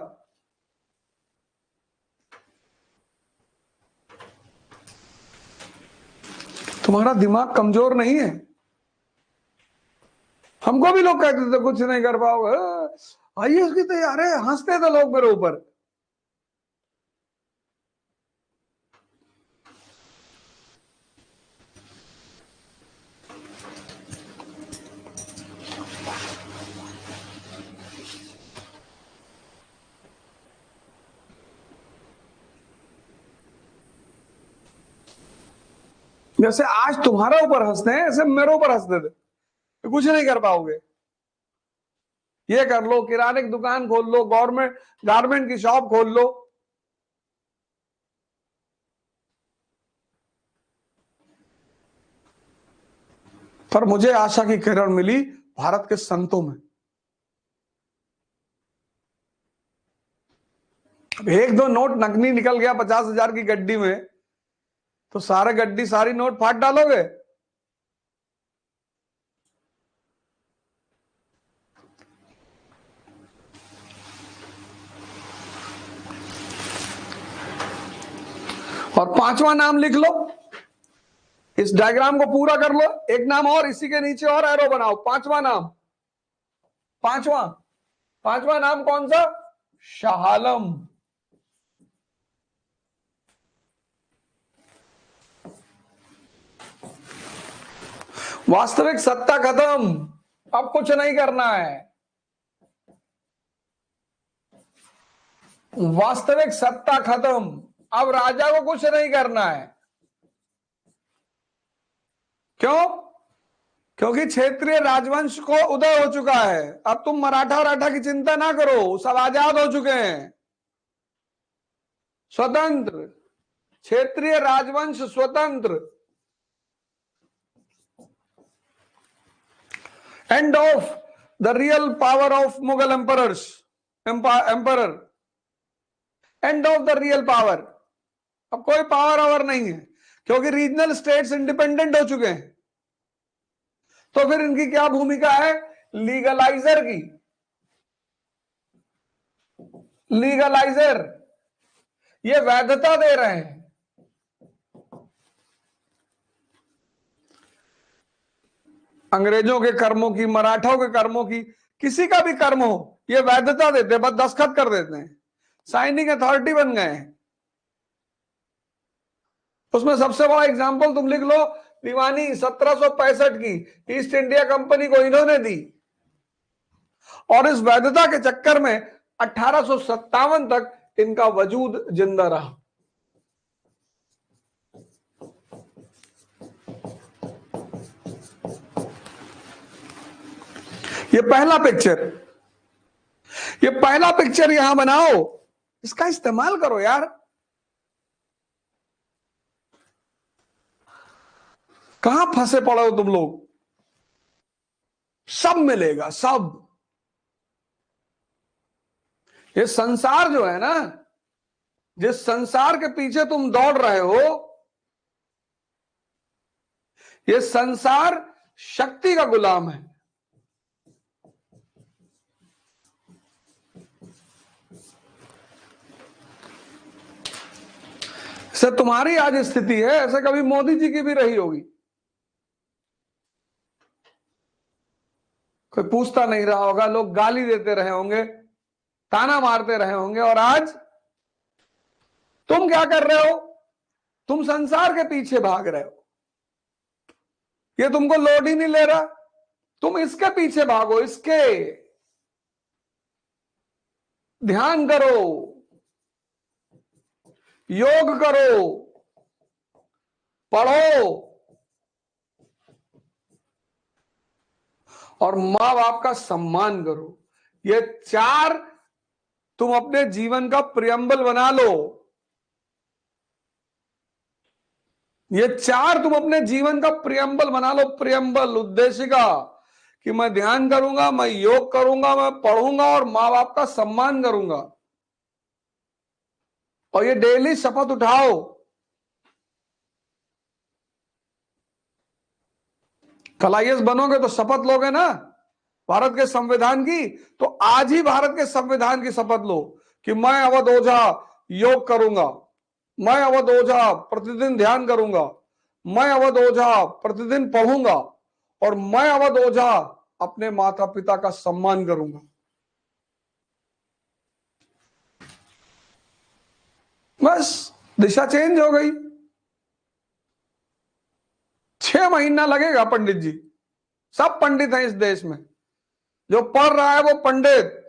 Speaker 1: तुम्हारा दिमाग कमजोर नहीं है। हमको भी लोग कहते थे कुछ नहीं कर पाओगे, आईएएस की तैयार है, हंसते थे लोग मेरे ऊपर। जैसे आज तुम्हारा ऊपर हंसते हैं, ऐसे मेरे ऊपर हंसते थे, कुछ नहीं कर पाओगे। ये कर लो, किराने की दुकान खोल लो, गवर्नमेंट गारमेंट की शॉप खोल लो। पर मुझे आशा की किरण मिली भारत के संतों में। अब 1-2 नोट नकली निकल गया 50,000 की गड्डी में, तो सारे गड्डी सारी नोट फाड़ डालोगे? और 5वां नाम लिख लो, इस डायग्राम को पूरा कर लो, एक नाम और इसी के नीचे और एरो बनाओ। 5वां नाम, पांचवा नाम कौन सा? शाह आलम। वास्तविक सत्ता खत्म, अब कुछ नहीं करना है। वास्तविक सत्ता खत्म, अब राजा को कुछ नहीं करना है। क्यों? क्योंकि क्षेत्रीय राजवंश को उदय हो चुका है। अब तुम मराठा की चिंता ना करो, सब आजाद हो चुके हैं, स्वतंत्र, क्षेत्रीय राजवंश स्वतंत्र। End of the real power of Mughal emperor, end of the real power. अब कोई पावर ओवर नहीं है, क्योंकि रीजनल स्टेट्स इंडिपेंडेंट हो चुके हैं। तो फिर इनकी क्या भूमिका है? लीगलाइजर की। लीगलाइजर, ये वैधता दे रहे हैं। अंग्रेजों के कर्मों की, मराठों के कर्मों की, किसी का भी कर्म हो, ये वैधता देते, बस दस्तखत कर देते हैं, साइनिंग अथॉरिटी बन गए हैं। उसमें सबसे बड़ा एग्जांपल तुम लिख लो, दीवानी 1765 की ईस्ट इंडिया कंपनी को इन्होंने दी, और इस वैधता के चक्कर में 1857 तक इनका वजूद जिंदा रहा। ये पहला पिक्चर यहां बनाओ, इसका इस्तेमाल करो यार। कहां फंसे पड़े हो तुम लोग? सब मिलेगा, सब। ये संसार जो है ना, जिस संसार के पीछे तुम दौड़ रहे हो, ये संसार शक्ति का गुलाम है। से तुम्हारी आज स्थिति है, ऐसे कभी मोदी जी की भी रही होगी। कोई पूछता नहीं रहा होगा, लोग गाली देते रहे होंगे, ताना मारते रहे होंगे, और आज तुम क्या कर रहे हो? तुम संसार के पीछे भाग रहे हो। ये तुमको लोड ही नहीं ले रहा, तुम इसके पीछे भागो, इसके। ध्यान करो, योग करो, पढ़ो, और मां बाप का सम्मान करो। ये 4 तुम अपने जीवन का प्रियम्बल बना लो। ये 4 तुम अपने जीवन का प्रियम्बल बना लो, प्रियम्बल, उद्देशिका, कि मैं ध्यान करूंगा, मैं योग करूंगा, मैं पढ़ूंगा और मां बाप का सम्मान करूंगा। और ये डेली शपथ उठाओ। कल IAS बनोगे तो शपथ लोगे ना भारत के संविधान की, तो आज ही भारत के संविधान की शपथ लो कि मैं अवध ओझा योग करूंगा, मैं अवध ओझा प्रतिदिन ध्यान करूंगा, मैं अवध ओझा प्रतिदिन पढ़ूंगा, और मैं अवध ओझा अपने माता पिता का सम्मान करूंगा। बस दिशा चेंज हो गई। 6 महीना लगेगा पंडित जी। सब पंडित हैं इस देश में, जो पढ़ रहा है वो पंडित,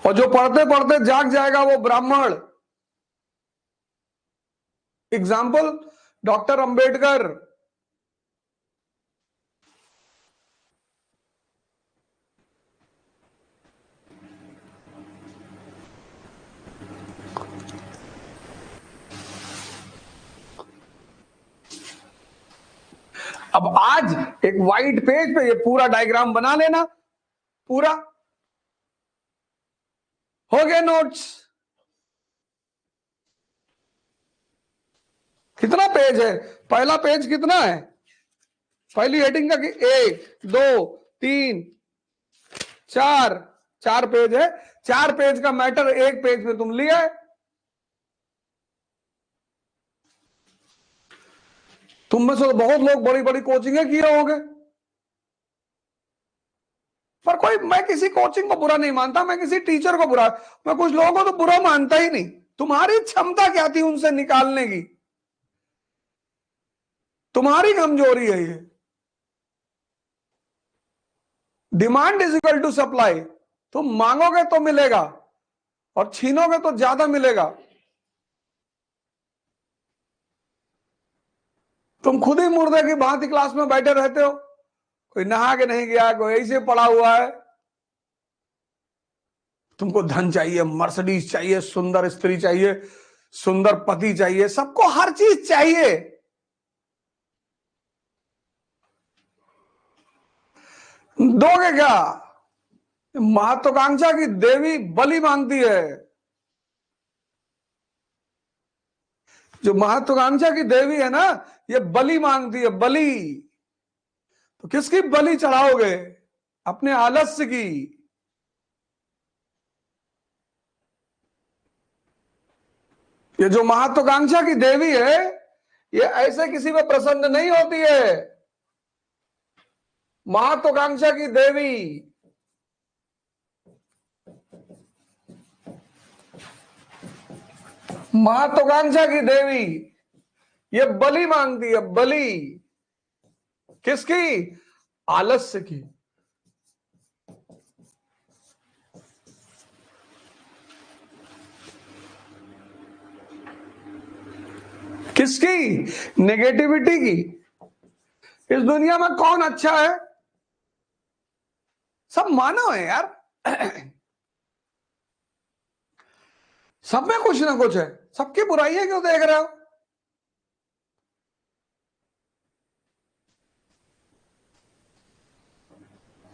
Speaker 1: और जो पढ़ते पढ़ते जाग जाएगा वो ब्राह्मण। Example doctor Ambedkar. अब आज एक व्हाइट पेज पे ये पूरा डायग्राम बना लेना, पूरा हो गया नोट्स। कितना पेज है? पहला पेज कितना है? पहली हेडिंग का कि 1 2 3 4 4 पेज है। 4 पेज का मैटर 1 पेज में तुम लिया है। तुम में से तो बहुत लोग बड़ी बड़ी कोचिंगें किए होंगे, पर कोई, मैं किसी कोचिंग को बुरा नहीं मानता, मैं किसी टीचर को बुरा, मैं कुछ लोगों को तो बुरा मानता ही नहीं। तुम्हारी क्षमता क्या थी उनसे निकालने की? तुम्हारी कमजोरी है ये। Demand is equal to supply. तुम मांगोगे तो मिलेगा, और छीनोगे तो ज्यादा मिलेगा। तुम खुद ही मुर्दे की भांति क्लास में बैठे रहते हो, कोई नहा के नहीं गया, कोई ऐसे पड़ा हुआ है। तुमको धन चाहिए, मर्सिडीज चाहिए, सुंदर स्त्री चाहिए, सुंदर पति चाहिए, सबको हर चीज चाहिए। दोगे क्या? महत्वाकांक्षा की देवी बलि मांगती है। जो महत्वाकांक्षा की देवी है ना, ये बलि मांगती है, बलि। तो किसकी बलि चढ़ाओगे? अपने आलस्य की। ये जो महत्वाकांक्षा की देवी है, ये ऐसे किसी पे प्रसन्न नहीं होती है। महत्वाकांक्षा की देवी महत्वाकांक्षा की देवी, ये बलि मांगती है, बलि किसकी? आलस्य की। किसकी? नेगेटिविटी की। इस दुनिया में कौन अच्छा है? सब मानव है यार, सब में कुछ ना कुछ है, सबकी बुराई है, क्यों देख रहे हो?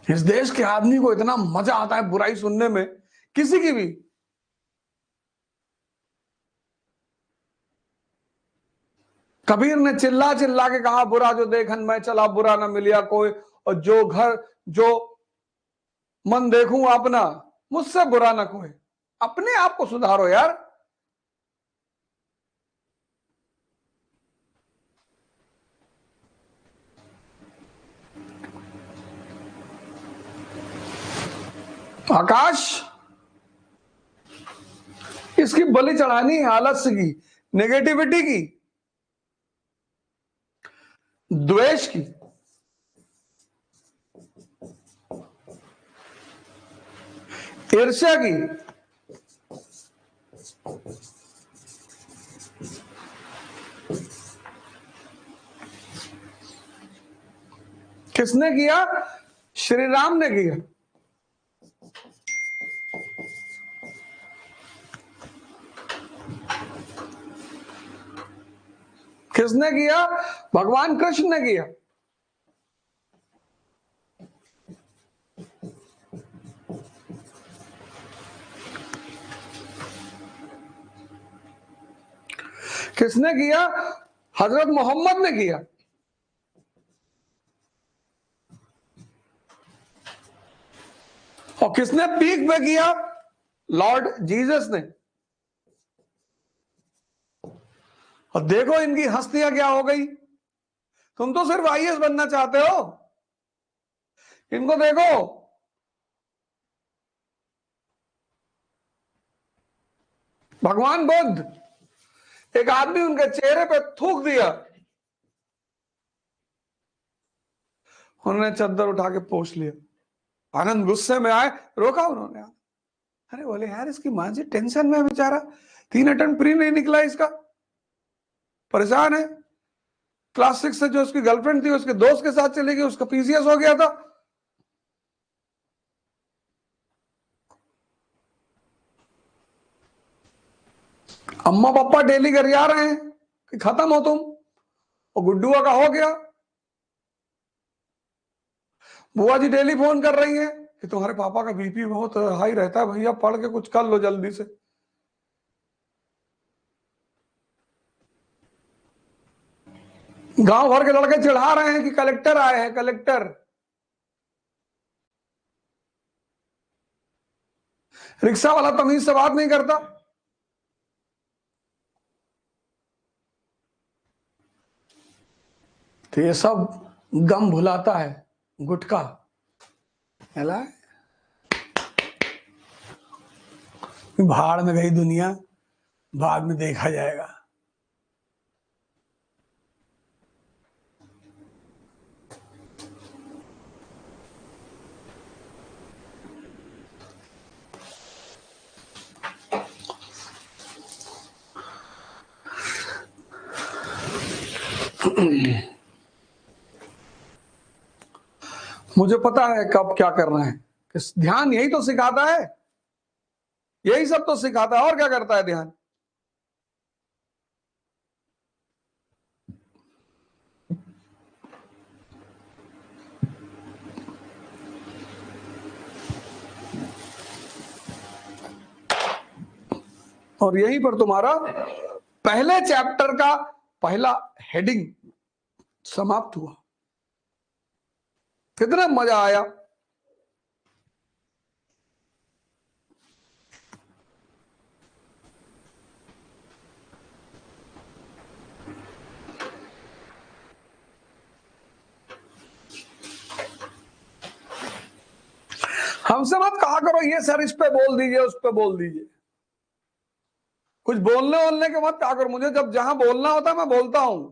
Speaker 1: इस देश के आदमी को इतना मजा आता है बुराई सुनने में, किसी की भी। कबीर ने चिल्ला चिल्ला के कहा, बुरा जो देखन मैं चला, बुरा ना मिलिया कोई, और जो घर जो मन देखूं अपना, मुझसे बुरा ना कोई। अपने आप को सुधारो यार। आकाश, इसकी बलि चढ़ानी है आलस्य की, नेगेटिविटी की, द्वेष की, ईर्ष्या की। किसने किया? श्री राम ने किया। किसने किया? भगवान कृष्ण ने किया। किसने किया? हजरत मोहम्मद ने किया। और किसने पीक पे किया? लॉर्ड जीसस ने। और देखो इनकी हस्तियां क्या हो गई। तुम तो सिर्फ आईएएस बनना चाहते हो, इनको देखो। भगवान बुद्ध, एक आदमी उनके चेहरे पे थूक दिया, उन्होंने चद्दर उठा के पोंछ लिया। आनंद गुस्से में आए, रोका उन्होंने। अरे बोले यार, इसकी मां जी टेंशन में है बेचारा, 3 अटेम्प्ट प्री नहीं निकला इसका, परेशान है। क्लास 6 से जो उसकी गर्लफ्रेंड थी, उसके दोस्त के साथ चली गई, उसका पीसीएस हो गया था। अम्मा पापा डेली घर आ रहे हैं कि खत्म हो तुम, और गुड्डुआ का हो गया। बुआ जी डेली फोन कर रही हैं कि तुम्हारे पापा का बीपी बहुत हाई रहता है, भैया पढ़ के कुछ कर लो जल्दी से। गांव भर के लड़के चिढ़ा रहे हैं कि कलेक्टर आए हैं, कलेक्टर। रिक्शा वाला तमीज से बात नहीं करता। तो ये सब गम भुलाता है गुटखा। हेला भाड़ में गई दुनिया, बाद में देखा जाएगा। मुझे पता है कब क्या करना है। ध्यान यही तो सिखाता है, यही सब तो सिखाता है। और क्या करता है ध्यान? और यहीं पर तुम्हारा पहले चैप्टर का पहला हेडिंग समाप्त हुआ। कितना मजा आया। हमसे मत कहा करो ये सर इस पे बोल दीजिए, उस पे बोल दीजिए। कुछ बोलने वोलने के मत क्या करो, मुझे जब जहां बोलना होता है मैं बोलता हूं।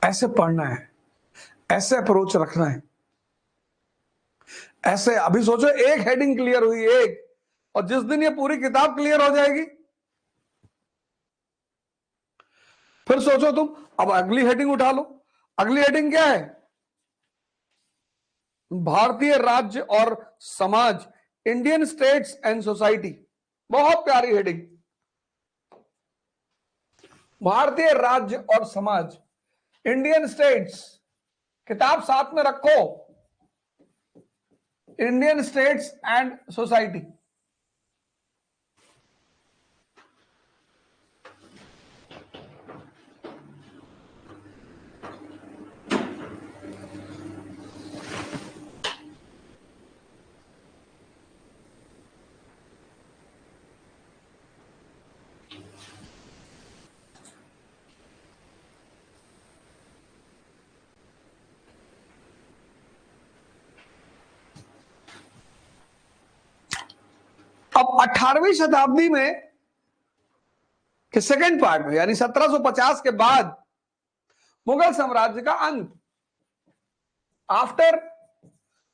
Speaker 1: ऐसे पढ़ना है, ऐसे अप्रोच रखना है, ऐसे। अभी सोचो एक हेडिंग क्लियर हुई, एक, और जिस दिन ये पूरी किताब क्लियर हो जाएगी फिर सोचो तुम, अब अगली हेडिंग उठा लो। अगली हेडिंग क्या है? भारतीय राज्य और समाज, इंडियन स्टेट्स एंड सोसाइटी। बहुत प्यारी हेडिंग, भारतीय राज्य और समाज, इंडियन स्टेट्स, किताब साथ में रखो, इंडियन स्टेट्स एंड सोसाइटी। अब 18वीं शताब्दी में के सेकेंड पार्ट में, यानी 1750 के बाद मुगल साम्राज्य का अंत, after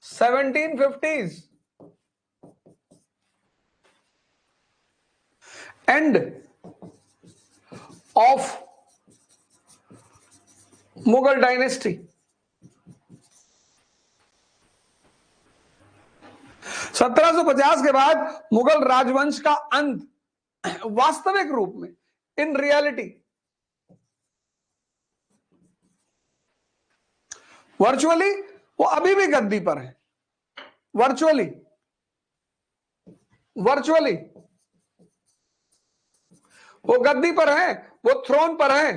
Speaker 1: 1750s, end of Mughal dynasty. 1750 के बाद मुगल राजवंश का अंत, वास्तविक रूप में, इन रियलिटी। वर्चुअली वो अभी भी गद्दी पर है, वर्चुअली वो गद्दी पर है, वो थ्रोन पर है,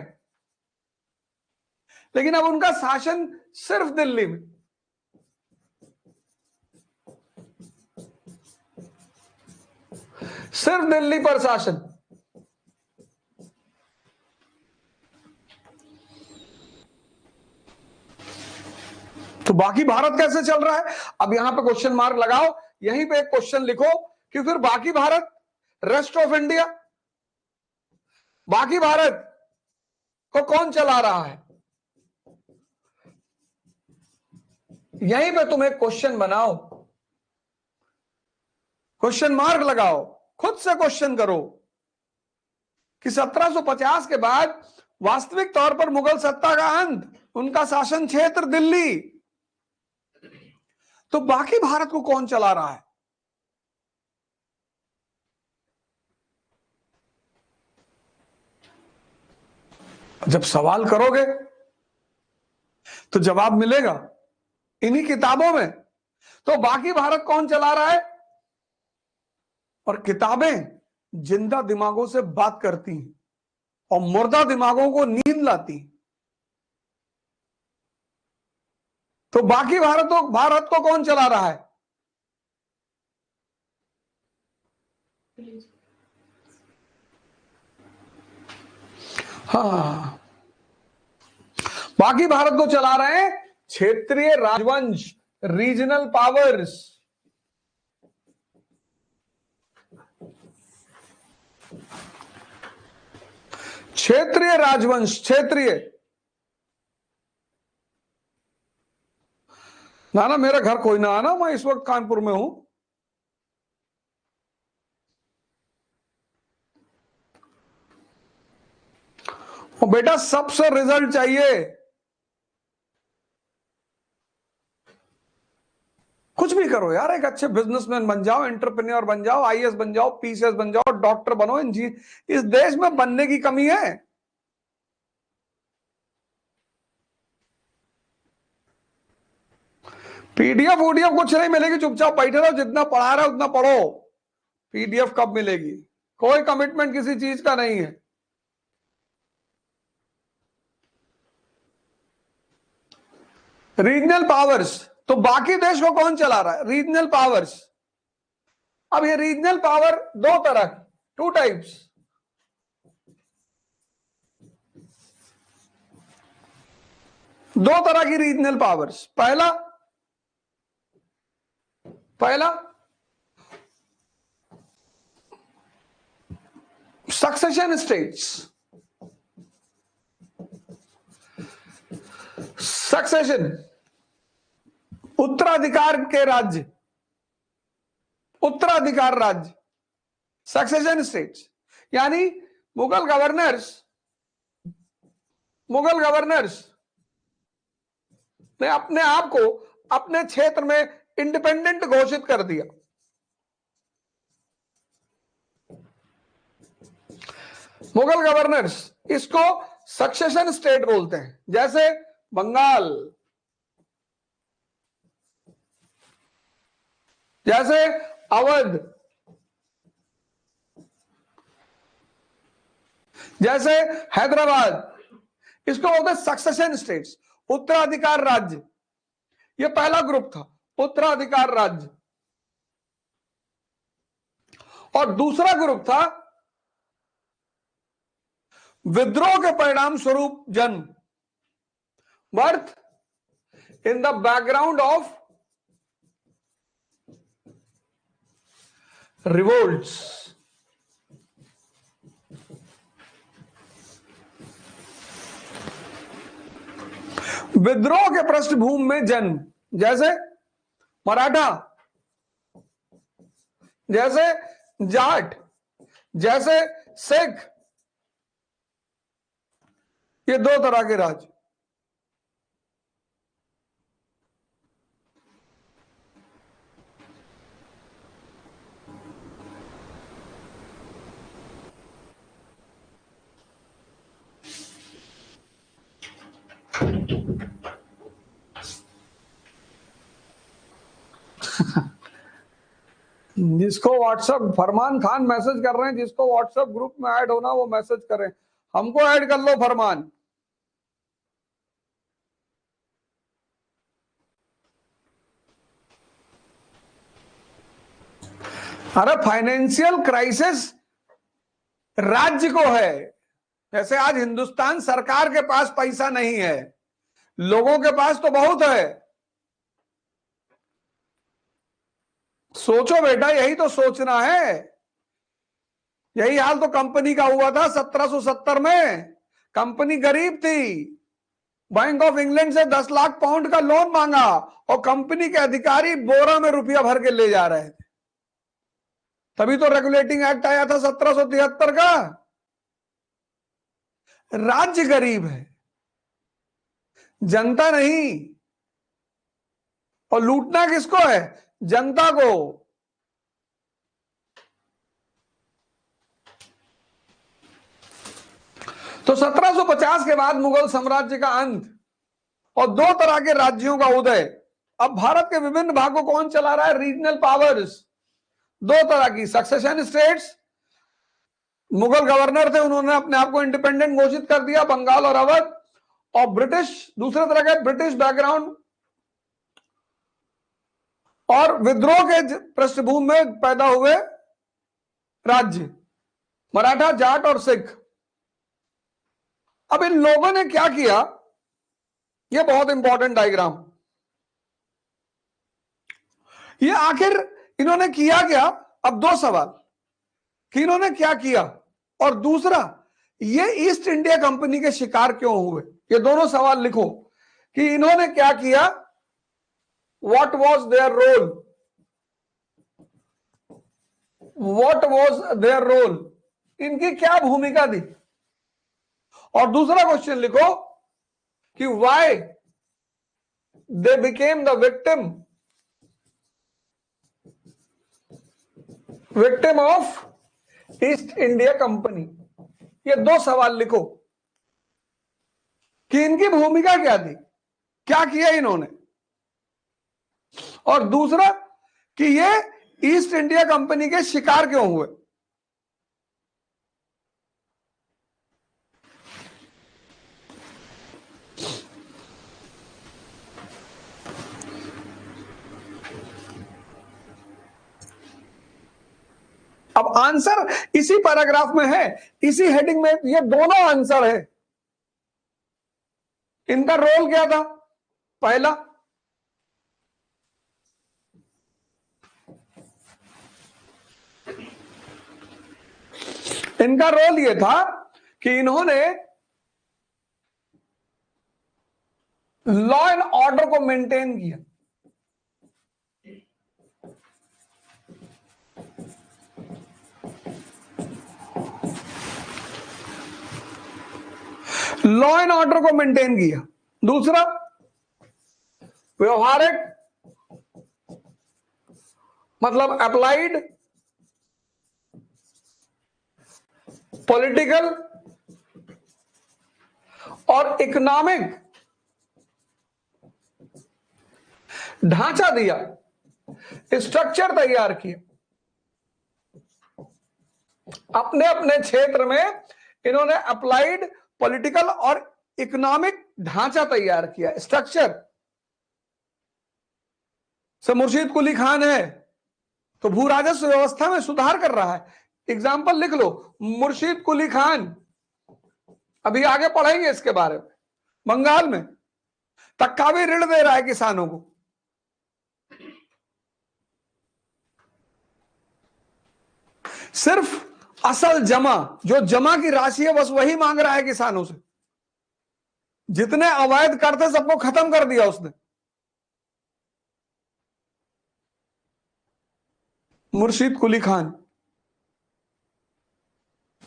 Speaker 1: लेकिन अब उनका शासन सिर्फ दिल्ली में। सिर्फ दिल्ली पर शासन। तो बाकी भारत कैसे चल रहा है? अब यहां पे क्वेश्चन मार्क लगाओ, यहीं पे एक क्वेश्चन लिखो कि फिर बाकी भारत, रेस्ट ऑफ इंडिया, बाकी भारत को कौन चला रहा है? यहीं पे तुम एक क्वेश्चन बनाओ, क्वेश्चन मार्क लगाओ, खुद से क्वेश्चन करो कि 1750 के बाद वास्तविक तौर पर मुगल सत्ता का अंत, उनका शासन क्षेत्र दिल्ली, तो बाकी भारत को कौन चला रहा है? जब सवाल करोगे तो जवाब मिलेगा इन्हीं किताबों में। तो बाकी भारत कौन चला रहा है? और किताबें जिंदा दिमागों से बात करती हैं और मुर्दा दिमागों को नींद लाती। तो बाकी भारत को कौन चला रहा है? हाँ, बाकी भारत को चला रहे हैं क्षेत्रीय राजवंश, रीजनल पावर्स। क्षेत्रीय राजवंश, क्षेत्रीय। ना मेरा घर कोई ना आना, मैं इस वक्त कानपुर में हूं। और बेटा सबसे रिजल्ट चाहिए, कुछ भी करो यार, एक अच्छे बिजनेसमैन बन जाओ, एंटरप्रेन्योर बन जाओ, आईएएस बन जाओ, पीसीएस बन जाओ, डॉक्टर बनो, इस देश में बनने की कमी है। पीडीएफ वूडीएफ कुछ नहीं मिलेगी, चुपचाप बैठे रहो, जितना पढ़ा रहा है उतना पढ़ो। पीडीएफ कब मिलेगी? कोई कमिटमेंट किसी चीज का नहीं है। रीजनल पावर्स, तो बाकी देश को कौन चला रहा है? Regional powers. अब ये रीजनल पावर दो तरह की, टू टाइप्स। दो तरह की रीजनल पावर्स। पहला सक्सेशन स्टेट्स। सक्सेशन, उत्तराधिकार के राज्य, उत्तराधिकार राज्य, सक्सेशन स्टेट्स। यानी मुगल गवर्नर्स ने अपने आप को अपने क्षेत्र में इंडिपेंडेंट घोषित कर दिया। मुगल गवर्नर्स, इसको सक्सेशन स्टेट बोलते हैं। जैसे बंगाल, जैसे अवध, जैसे हैदराबाद, इसको बोलते हैं सक्सेशन स्टेट्स, उत्तराधिकार राज्य। ये पहला ग्रुप था, उत्तराधिकार राज्य। और दूसरा ग्रुप था विद्रोह के परिणाम स्वरूप जन्म, birth in the background of revolts. विद्रोह के पृष्ठभूमि में जन्म, जैसे मराठा, जैसे जाट, जैसे सिख। ये दो तरह के राज्य। जिसको व्हाट्सएप, फरमान खान मैसेज कर रहे हैं, जिसको व्हाट्सएप ग्रुप में ऐड होना वो मैसेज करें। हमको ऐड कर लो फरमान। अरे फाइनेंशियल क्राइसिस राज्य को है। जैसे आज हिंदुस्तान सरकार के पास पैसा नहीं है, लोगों के पास तो बहुत है। सोचो बेटा, यही तो सोचना है। यही हाल तो कंपनी का हुआ था 1770 में। कंपनी गरीब थी, बैंक ऑफ इंग्लैंड से 10 लाख पाउंड का लोन मांगा और कंपनी के अधिकारी बोरा में रुपया भर के ले जा रहे थे। तभी तो रेगुलेटिंग एक्ट आया था 1773 का। राज्य गरीब है, जनता नहीं। और लूटना किसको है? जनता को। तो 1750 के बाद मुगल साम्राज्य का अंत और दो तरह के राज्यों का उदय। अब भारत के विभिन्न भागों को कौन चला रहा है? रीजनल पावर्स, दो तरह की। सक्सेशन स्टेट्स, मुगल गवर्नर थे, उन्होंने अपने आप को इंडिपेंडेंट घोषित कर दिया, बंगाल और अवध। और ब्रिटिश, दूसरे तरह के ब्रिटिश बैकग्राउंड और विद्रोह के पृष्ठभूमि में पैदा हुए राज्य, मराठा, जाट और सिख। अब इन लोगों ने क्या किया? यह बहुत इंपॉर्टेंट डायग्राम। ये आखिर इन्होंने किया क्या? अब दो सवाल कि इन्होंने क्या किया, और दूसरा ये ईस्ट इंडिया कंपनी के शिकार क्यों हुए। ये दोनों सवाल लिखो कि इन्होंने क्या किया, what was their role, what was their role, इनकी क्या भूमिका थी। और दूसरा क्वेश्चन लिखो कि why they became the victim of East India Company. ये दो सवाल लिखो कि इनकी भूमिका क्या थी, क्या किया इन्होंने, और दूसरा कि ये ईस्ट इंडिया कंपनी के शिकार क्यों हुए। आंसर इसी पैराग्राफ में है, इसी हेडिंग में, ये दोनों आंसर है। इनका रोल क्या था? पहला, इनका रोल यह था कि इन्होंने लॉ एंड ऑर्डर को मेंटेन किया। लॉ एंड ऑर्डर को मेंटेन किया। दूसरा, व्यवहारिक, मतलब अप्लाइड पॉलिटिकल और इकोनॉमिक ढांचा दिया, स्ट्रक्चर तैयार किया। अपने अपने क्षेत्र में इन्होंने अप्लाइड पॉलिटिकल और इकोनॉमिक ढांचा तैयार किया, स्ट्रक्चर। से मुर्शीद कुली खान है तो भू राजस्व व्यवस्था में सुधार कर रहा है। एग्जाम्पल लिख लो, मुर्शीद कुली खान, अभी आगे पढ़ेंगे इसके बारे में। बंगाल में तक्कावी ऋण दे रहा है किसानों को। सिर्फ असल जमा, जो जमा की राशि है बस वही मांग रहा है किसानों से। जितने अवैध कर थे सबको खत्म कर दिया उसने। मुर्शीद कुली खान,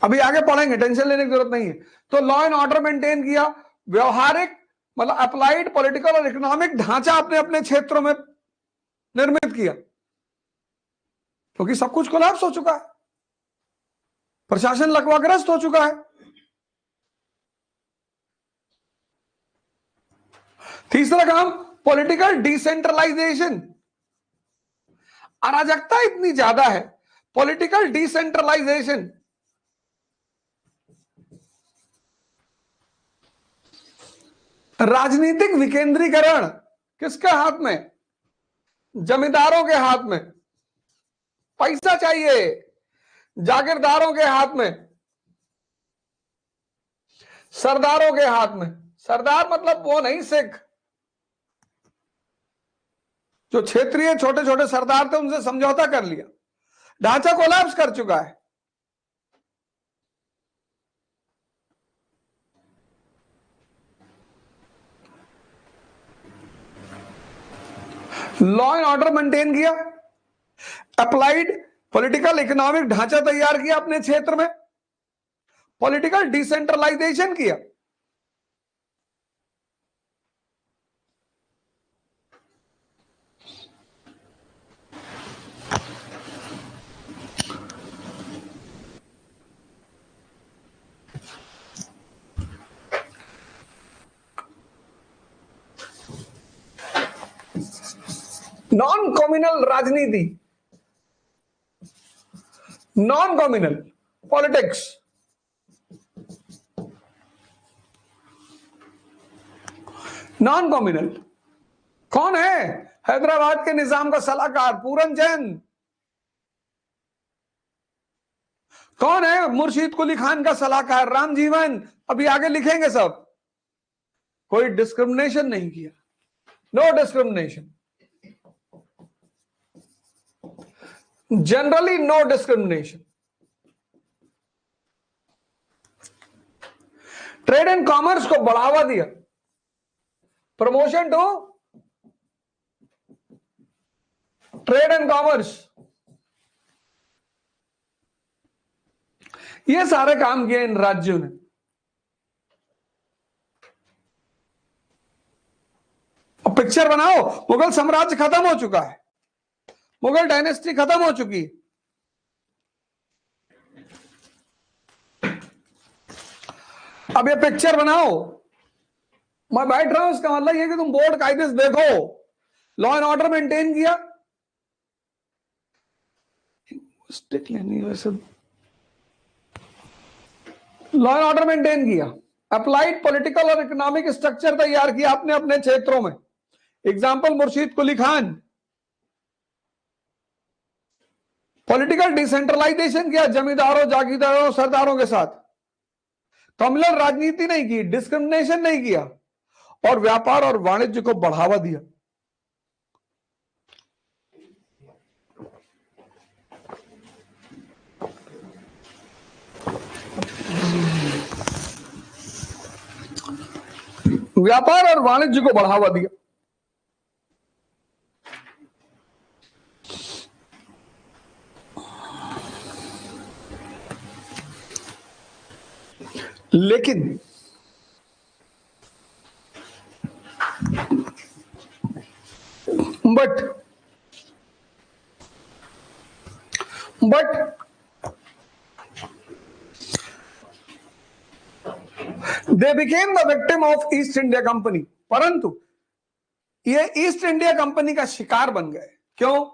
Speaker 1: अभी आगे पढ़ेंगे, टेंशन लेने की जरूरत नहीं है। तो लॉ एंड ऑर्डर मेंटेन किया, व्यवहारिक मतलब अप्लाइड पॉलिटिकल और इकोनॉमिक ढांचा अपने अपने क्षेत्रों में निर्मित किया, क्योंकि सब कुछ कोलैप्स हो चुका है, प्रशासन लकवाग्रस्त हो चुका है। तीसरा काम, पॉलिटिकल डिसेंट्रलाइजेशन। अराजकता इतनी ज्यादा है, पॉलिटिकल डिसेंट्रलाइजेशन। राजनीतिक विकेंद्रीकरण किसके हाथ में? जमींदारों के हाथ में। पैसा चाहिए, जागीरदारों के हाथ में, सरदारों के हाथ में। सरदार मतलब वो नहीं सिख, जो क्षेत्रीय छोटे छोटे सरदार थे उनसे समझौता कर लिया। ढांचा कोलैप्स कर चुका है। लॉ एंड ऑर्डर मेंटेन किया, अप्लाइड पॉलिटिकल इकोनॉमिक ढांचा तैयार किया अपने क्षेत्र में, पॉलिटिकल डिसेंट्रलाइजेशन किया। नॉन कम्युनल राजनीति, non communal politics. Non communal कौन है? हैदराबाद के निजाम का सलाहकार पूरन चंद। कौन है? मुर्शीद कुली खान का सलाहकार रामजीवन। अभी आगे लिखेंगे सब। कोई डिस्क्रिमिनेशन नहीं किया, no discrimination, generally no discrimination. Trade and commerce को बढ़ावा दिया, promotion to trade and commerce. ये सारे काम किए इन राज्यों ने। अब पिक्चर बनाओ, मुगल साम्राज्य खत्म हो चुका है, मुगल डायनेस्टी खत्म हो चुकी है। अब ये पिक्चर बनाओ, मैं बैठ रहा हूं, इसका मतलब ये कि तुम बोर्ड कायदे से देखो। लॉ एंड ऑर्डर मेंटेन किया, वैसे लॉ एंड ऑर्डर मेंटेन किया, अप्लाइड पॉलिटिकल और इकोनॉमिक स्ट्रक्चर तैयार किया अपने अपने क्षेत्रों में। Example Murshid Quli Khan. Political decentralisation किया जमींदारों, जागीरदारों, सरदारों के साथ। कम्युनल राजनीति नहीं की, डिस्क्रिमिनेशन नहीं किया, और व्यापार और वाणिज्य को बढ़ावा दिया। व्यापार और वाणिज्य को बढ़ावा दिया। लेकिन but they became the victim of East India company. परंतु ये ईस्ट इंडिया कंपनी का शिकार बन गए। क्यों?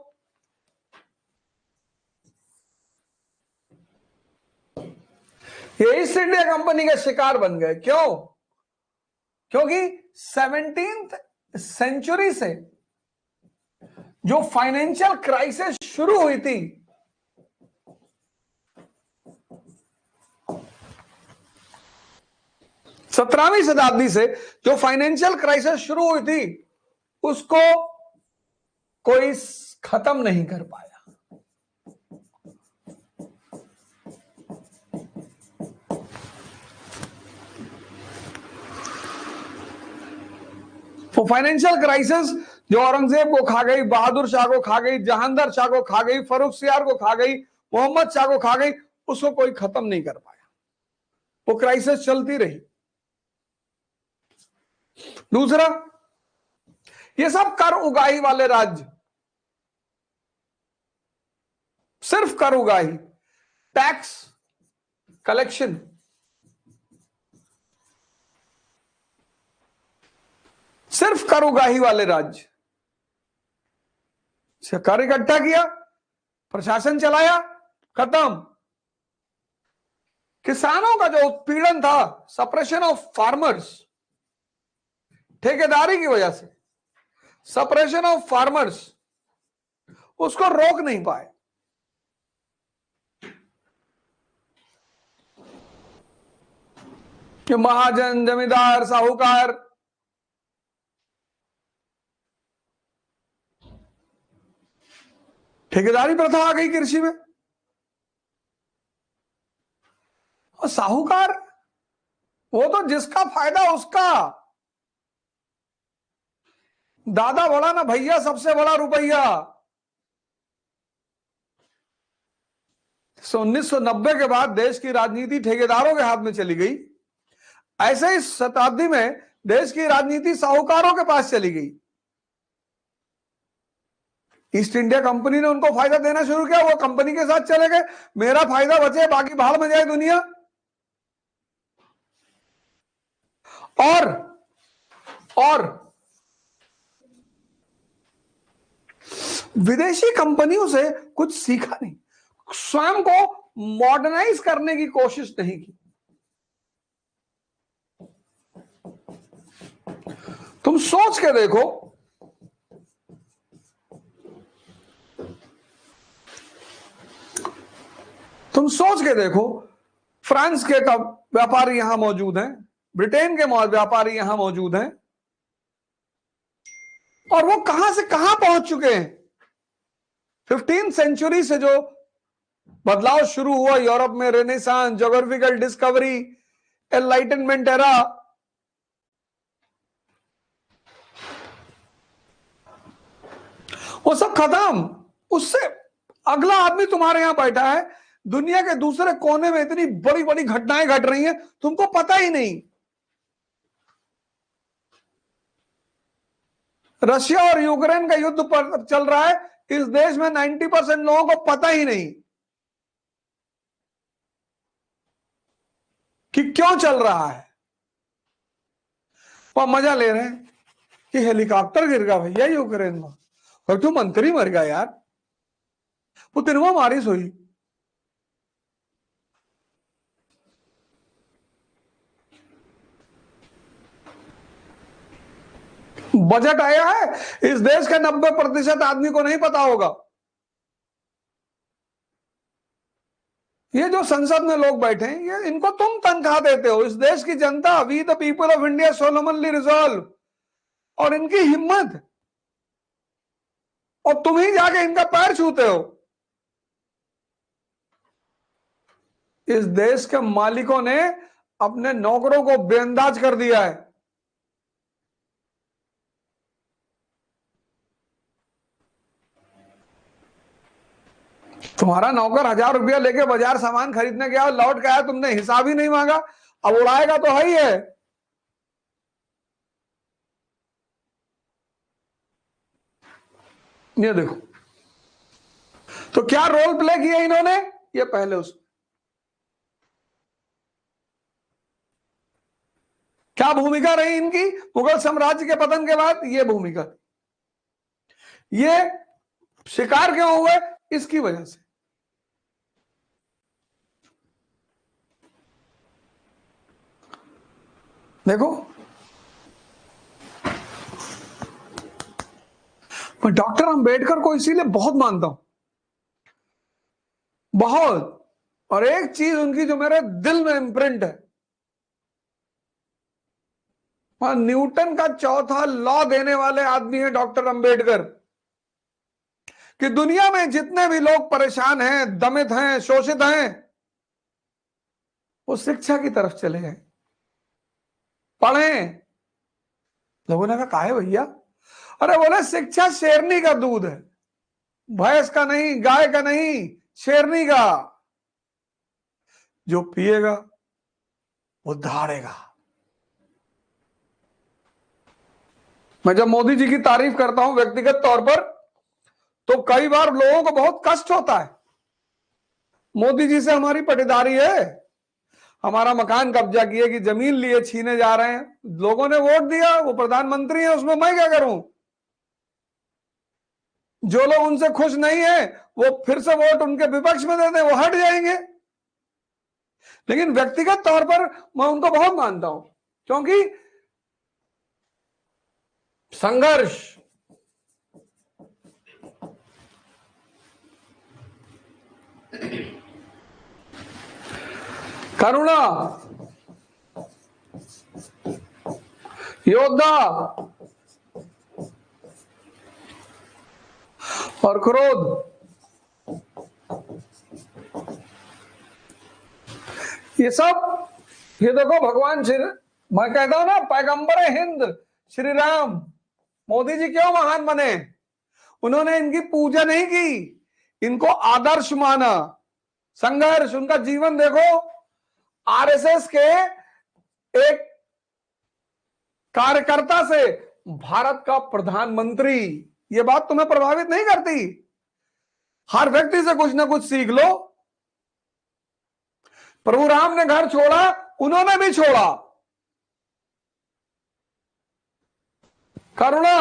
Speaker 1: ये ईस्ट इंडिया कंपनी का शिकार बन गए। क्यों? क्योंकि 17th सेंचुरी से जो फाइनेंशियल क्राइसिस शुरू हुई थी, 17वीं शताब्दी से जो फाइनेंशियल क्राइसिस शुरू हुई थी, उसको कोई खत्म नहीं कर पाया। वो फाइनेंशियल क्राइसिस जो औरंगजेब को खा गई, बहादुर शाह को खा गई, जहांगीर शाह को खा गई, फर्रुखसियार को खा गई, मोहम्मद शाह को खा गई, उसको कोई खत्म नहीं कर पाया। वो क्राइसिस चलती रही। दूसरा, ये सब कर उगाही वाले राज्य, सिर्फ कर उगाही, टैक्स कलेक्शन, सिर्फ कर उगाही वाले राज्य, कर इकट्ठा किया, प्रशासन चलाया, खत्म। किसानों का जो उत्पीड़न था, सप्रेशन ऑफ फार्मर्स, ठेकेदारी की वजह से सप्रेशन ऑफ फार्मर्स, उसको रोक नहीं पाए। कि महाजन, जमींदार, साहूकार, ठेकेदारी प्रथा आ गई कृषि में, और साहूकार वो तो जिसका फायदा उसका, दादा बड़ा ना भैया, सबसे बड़ा रुपया। 1990 के बाद देश की राजनीति ठेकेदारों के हाथ में चली गई। ऐसे ही शताब्दी में देश की राजनीति साहूकारों के पास चली गई। ईस्ट इंडिया कंपनी ने उनको फायदा देना शुरू किया, वो कंपनी के साथ चले गए, मेरा फायदा बचे, बाकी भाड़ में जाए दुनिया। और विदेशी कंपनियों से कुछ सीखा नहीं, स्वयं को मॉडर्नाइज करने की कोशिश नहीं की। तुम सोच के देखो, फ्रांस के व्यापारी यहां मौजूद हैं, ब्रिटेन के व्यापारी यहां मौजूद हैं, और वो कहां से कहां पहुंच चुके हैं। 15th सेंचुरी से जो बदलाव शुरू हुआ यूरोप में, renaissance, geographical discovery, enlightenment era, वो सब खत्म। उससे अगला आदमी तुम्हारे यहां बैठा है, दुनिया के दूसरे कोने में इतनी बड़ी बड़ी घटनाएं घट रही हैं, तुमको पता ही नहीं। रशिया और यूक्रेन का युद्ध पर चल रहा है, इस देश में 90% लोगों को पता ही नहीं कि क्यों चल रहा है। वो मजा ले रहे हैं कि हेलीकॉप्टर गिर गया भैया यूक्रेन में, और तू मंत्री मर गया यार, वो तिनवा मारिस हुई। बजट आया है, इस देश के 90% आदमी को नहीं पता होगा। जो संसद में लोग बैठे हैं, ये इनको तुम तनख्वाह देते हो। इस देश की जनता, we the people of India solemnly resolve, और इनकी हिम्मत, और तुम ही जाके इनका पैर छूते हो। इस देश के मालिकों ने अपने नौकरों को बेअंदाज कर दिया है। तुम्हारा नौकर 1000 रुपया लेके बाजार सामान खरीदने गया, लौट के आया, तुमने हिसाब ही नहीं मांगा, अब उड़ाएगा तो है ही है। ये देखो, तो क्या रोल प्ले किया इन्होंने, ये पहले उस क्या भूमिका रही इनकी मुगल साम्राज्य के पतन के बाद, ये भूमिका, ये शिकार क्यों हुए, इसकी वजह से। देखो, मैं डॉक्टर अंबेडकर को इसीलिए बहुत मानता हूं, बहुत। और एक चीज उनकी जो मेरे दिल में इम्प्रिंट है, और न्यूटन का चौथा लॉ देने वाले आदमी है डॉक्टर अंबेडकर, कि दुनिया में जितने भी लोग परेशान हैं, दमित हैं, शोषित हैं, वो शिक्षा की तरफ चले गए, पढ़ें। लोगों ने कहा काहे भैया? अरे बोले शिक्षा शेरनी का दूध है, भैंस का नहीं, गाय का नहीं, शेरनी का। जो पिएगा वो दहाड़ेगा। मैं जब मोदी जी की तारीफ करता हूं व्यक्तिगत तौर पर, तो कई बार लोगों को बहुत कष्ट होता है। मोदी जी से हमारी पटीदारी है, हमारा मकान कब्जा किए कि जमीन लिए छीने जा रहे हैं, लोगों ने वोट दिया, वो प्रधानमंत्री है, उसमें मैं क्या करूं? जो लोग उनसे खुश नहीं है वो फिर से वोट उनके विपक्ष में दे दें, वो हट जाएंगे। लेकिन व्यक्तिगत तौर पर मैं उनको बहुत मानता हूं, क्योंकि संघर्ष, करुणा, योद्धा और क्रोध, ये सब, ये देखो भगवान श्री, मैं कहता हूं ना, पैगंबर हिंद श्री राम, मोदी जी क्यों महान बने? उन्होंने इनकी पूजा नहीं की, इनको आदर्श माना। संघर्ष, उनका जीवन देखो, आरएसएस के एक कार्यकर्ता से भारत का प्रधानमंत्री, ये बात तुम्हें प्रभावित नहीं करती? हर व्यक्ति से कुछ ना कुछ सीख लो। प्रभु राम ने घर छोड़ा, उन्होंने भी छोड़ा। करुणा,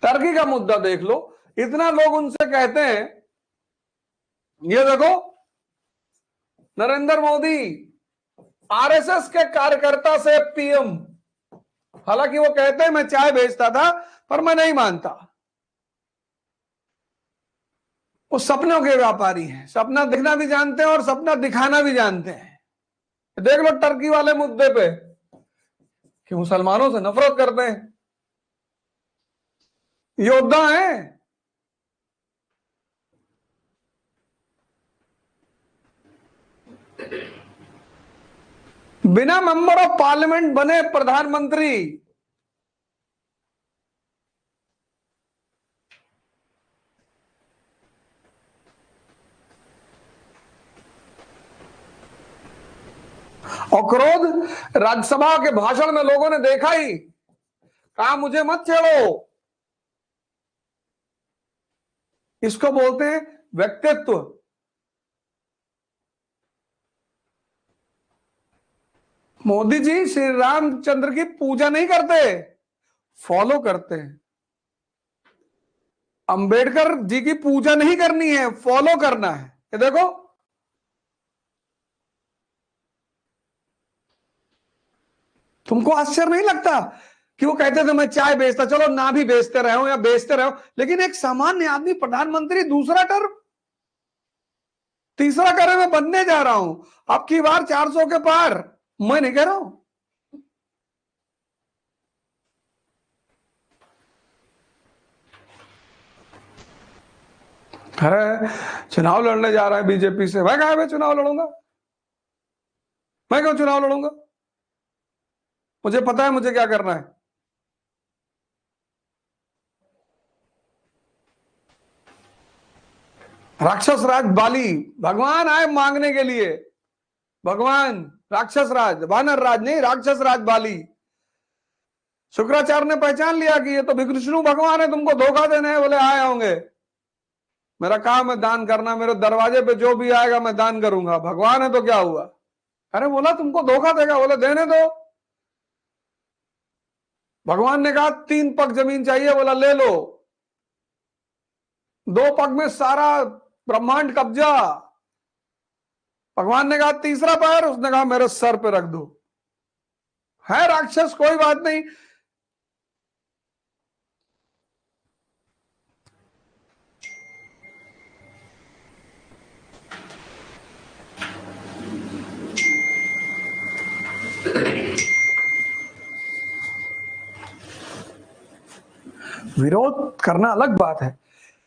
Speaker 1: टर्की का मुद्दा देख लो, इतना लोग उनसे कहते हैं, ये देखो नरेंद्र मोदी आरएसएस के कार्यकर्ता से पीएम, हालांकि वो कहते हैं मैं चाय बेचता था, पर मैं नहीं मानता। वो सपनों के व्यापारी हैं, सपना दिखना भी जानते हैं और सपना दिखाना भी जानते हैं। देख लो टर्की वाले मुद्दे पे कि मुसलमानों से नफरत करते हैं, योद्धा हैं। बिना मेंबर ऑफ पार्लियामेंट बने प्रधानमंत्री। और क्रोध, राज्यसभा के भाषण में लोगों ने देखा ही, कहा मुझे मत छेड़ो। इसको बोलते हैं व्यक्तित्व। मोदी जी श्री रामचंद्र की पूजा नहीं करते, फॉलो करते हैं। अंबेडकर जी की पूजा नहीं करनी है, फॉलो करना है। ये देखो, तुमको आश्चर्य नहीं लगता कि वो कहते थे मैं चाय बेचता, चलो ना भी बेचते रहो या बेचते रहो, लेकिन एक सामान्य आदमी प्रधानमंत्री दूसरा टर्म, तीसरा कह रहे मैं बनने जा रहा हूं, अब की बार 400 के पार। मैं नहीं कह रहा हूं। अरे चुनाव लड़ने जा रहा है बीजेपी से, मैं कहा मैं चुनाव लड़ूंगा? मैं क्यों चुनाव लड़ूंगा? मुझे पता है मुझे क्या करना है। राक्षस राज बाली, भगवान आए मांगने के लिए। भगवान राक्षस राज, वानर राज नहीं, राक्षस राज बाली। शुक्राचार्य ने पहचान लिया कि ये तो विष्णु भगवान है, तुमको धोखा देने हैं। बोले आए होंगे, मेरा काम है दान करना, मेरे दरवाजे पे जो भी आएगा मैं दान करूंगा। भगवान है तो क्या हुआ? अरे बोला तुमको धोखा देगा, बोले देने दो। भगवान ने कहा 3 पग जमीन चाहिए, बोला ले लो। 2 पग में सारा ब्रह्मांड कब्जा। भगवान ने कहा तीसरा पैर, उसने कहा मेरे सर पे रख दो। है राक्षस, कोई बात नहीं। विरोध करना अलग बात है,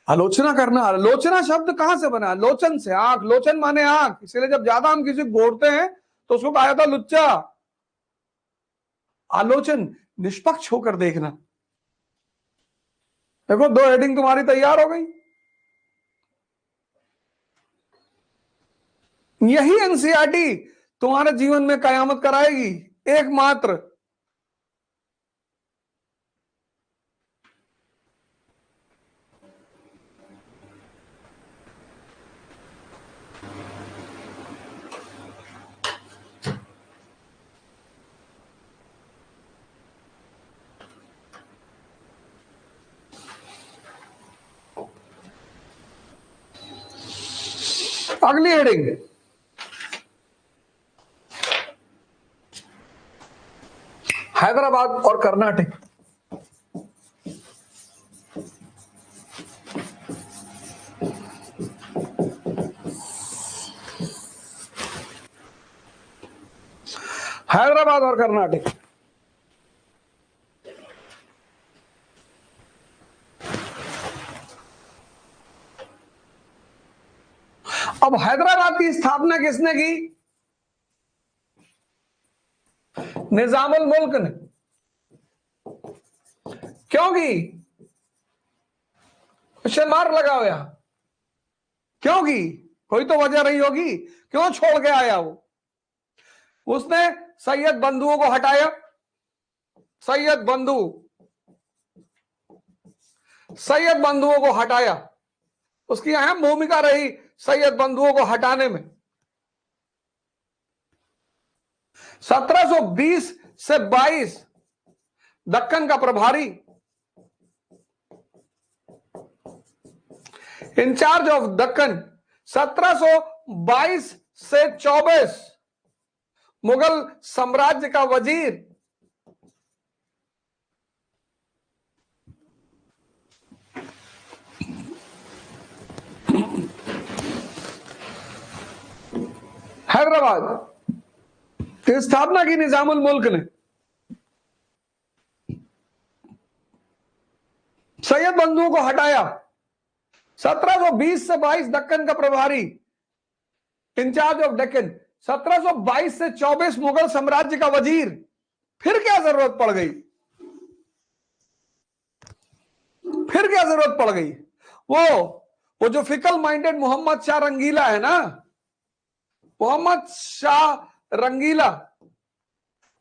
Speaker 1: आलोचना करना। आलोचना शब्द कहां से बना? लोचन से, आंख। लोचन माने आंख, इसलिए जब ज्यादा हम किसी को घूरते हैं तो उसको कहा जाता लुच्चा। आलोचन निष्पक्ष होकर देखना। देखो 2 हेडिंग तुम्हारी तैयार हो गई। यही एनसीईआरटी तुम्हारे जीवन में कयामत कराएगी, एकमात्र। अगली हेडिंग, हैदराबाद और कर्नाटक। हैदराबाद और कर्नाटक। अब हैदराबाद की स्थापना किसने की? निजामुल मुल्क ने। क्यों की? क्वेश्चन मार्क लगाओ यहां। क्यों की? कोई तो वजह रही होगी, क्यों छोड़ के आया वो? उसने सैयद बंधुओं को हटाया। सैयद बंधुओं को हटाया, उसकी अहम भूमिका रही सैयद बंधुओं को हटाने में। 1720 से 22 दक्कन का प्रभारी, इंचार्ज ऑफ दक्कन। 1722 से 24 मुगल साम्राज्य का वजीर। हैदराबाद की स्थापना की निजामुल मुल्क ने। सैयद बंधुओं को हटाया। 1720 से 22 दक्कन का प्रभारी, इंचार्ज ऑफ डेक्कन। 1722 से 24 मुगल साम्राज्य का वजीर। फिर क्या जरूरत पड़ गई? फिर क्या जरूरत पड़ गई? वो जो फिकल माइंडेड मोहम्मद शाह रंगीला है ना, मोहम्मद शाह रंगीला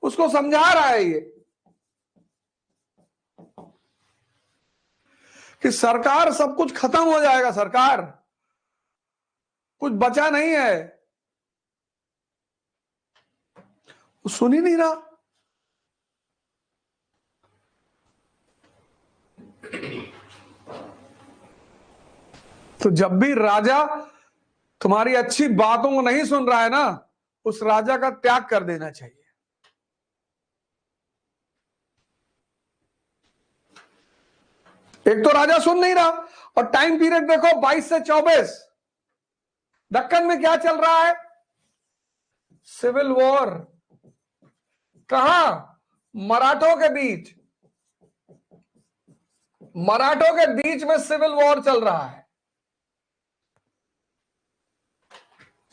Speaker 1: उसको समझा रहा है ये कि सरकार, सब कुछ खत्म हो जाएगा, सरकार कुछ बचा नहीं है। वो सुन ही नहीं रहा। तो जब भी राजा तुम्हारी अच्छी बातों को नहीं सुन रहा है ना, उस राजा का त्याग कर देना चाहिए। एक तो राजा सुन नहीं रहा, और टाइम पीरियड देखो 22 से 24। दक्कन में क्या चल रहा है? Civil war. कहां? मराठों के बीच। मराठों के बीच में सिविल वॉर चल रहा है।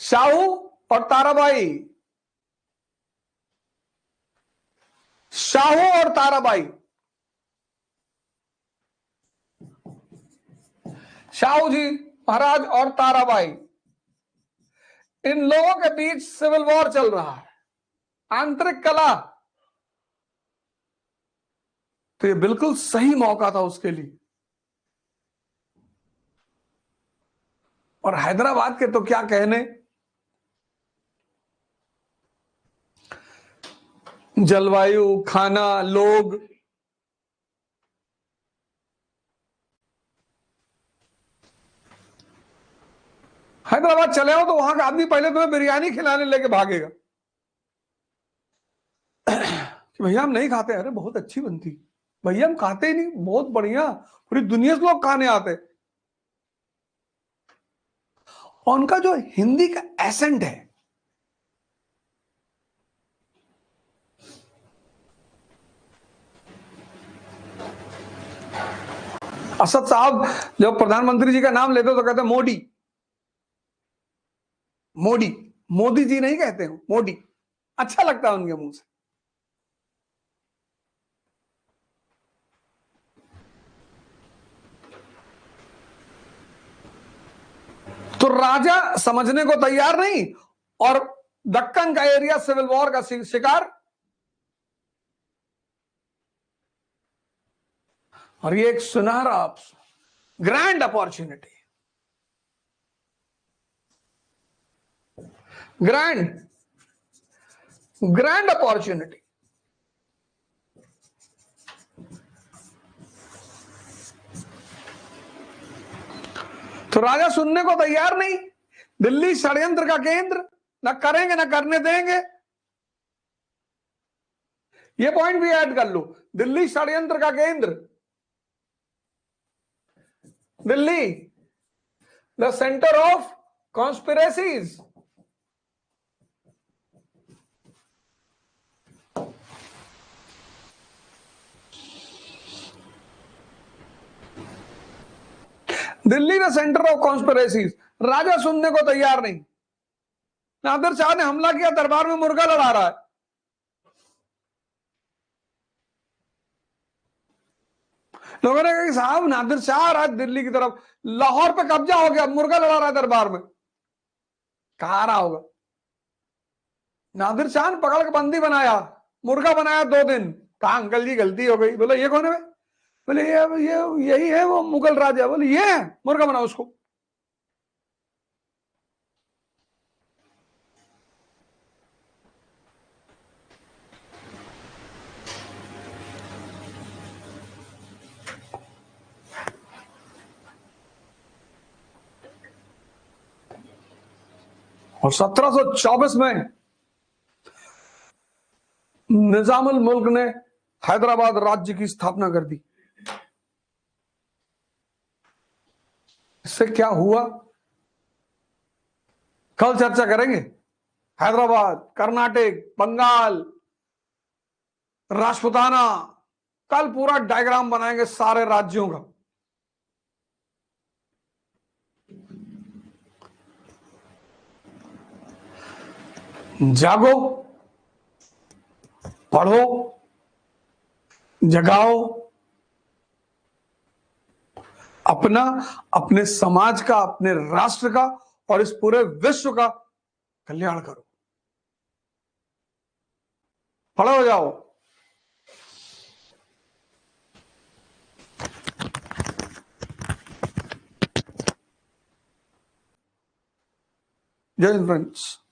Speaker 1: शाहू और ताराबाई, शाहू और ताराबाई, शाहू जी महाराज और ताराबाई, इन लोगों के बीच सिविल वॉर चल रहा है, आंतरिक कला। तो ये बिल्कुल सही मौका था उसके लिए। और हैदराबाद के तो क्या कहने, जलवायु, खाना, लोग। हैदराबाद चले हो तो वहां का आदमी पहले तुम्हें बिरयानी खिलाने लेके भागेगा कि भैया हम नहीं खाते। अरे बहुत अच्छी बनती। भैया हम खाते ही नहीं, बहुत बढ़िया, पूरी दुनिया से लोग खाने आते। और उनका जो हिंदी का एसेंट है, असद साहब जब प्रधानमंत्री जी का नाम लेते तो कहते मोदी, मोदी, मोदी जी नहीं कहते हो, मोदी। अच्छा लगता है उनके मुंह से। तो राजा समझने को तैयार नहीं, और दक्कन का एरिया सिविल वॉर का शिकार। और ये एक सुनहरा, grand opportunity, grand grand opportunity. तो राजा सुनने को तैयार नहीं। दिल्ली षड्यंत्र का केंद्र, न करेंगे न करने देंगे। ये पॉइंट भी ऐड कर लो, दिल्ली षड्यंत्र का केंद्र, Delhi the centre of conspiracies. Delhi the centre of conspiracies. राजा सुनने को तैयार नहीं। नादिर शाह ने हमला किया, दरबार में मुर्गा लड़ा रहा है। लोगों ने कहा कि साहब नादिर शाह आ रहा है दिल्ली की तरफ, लाहौर पे कब्जा हो गया, मुर्गा लड़ा रहा है दरबार में। कहा रहा होगा नादिर शाह ने पकड़ के बंदी बनाया, मुर्गा बनाया 2 दिन। कहा अंकल जी गलती हो गई। बोले ये कौन है? बोले ये यही है वो मुगल राजा। बोले ये है, मुर्गा बनाओ उसको। और 1724 में निजामुल मुल्क ने हैदराबाद राज्य की स्थापना कर दी। इससे क्या हुआ कल चर्चा करेंगे। हैदराबाद, कर्नाटक, बंगाल, राजपुताना, कल पूरा डायग्राम बनाएंगे सारे राज्यों का। जागो, पढ़ो, जगाओ, अपना, अपने समाज का, अपने राष्ट्र का और इस पूरे विश्व का कल्याण करो। खड़े हो जाओ। जय हिंद फ्रेंड्स।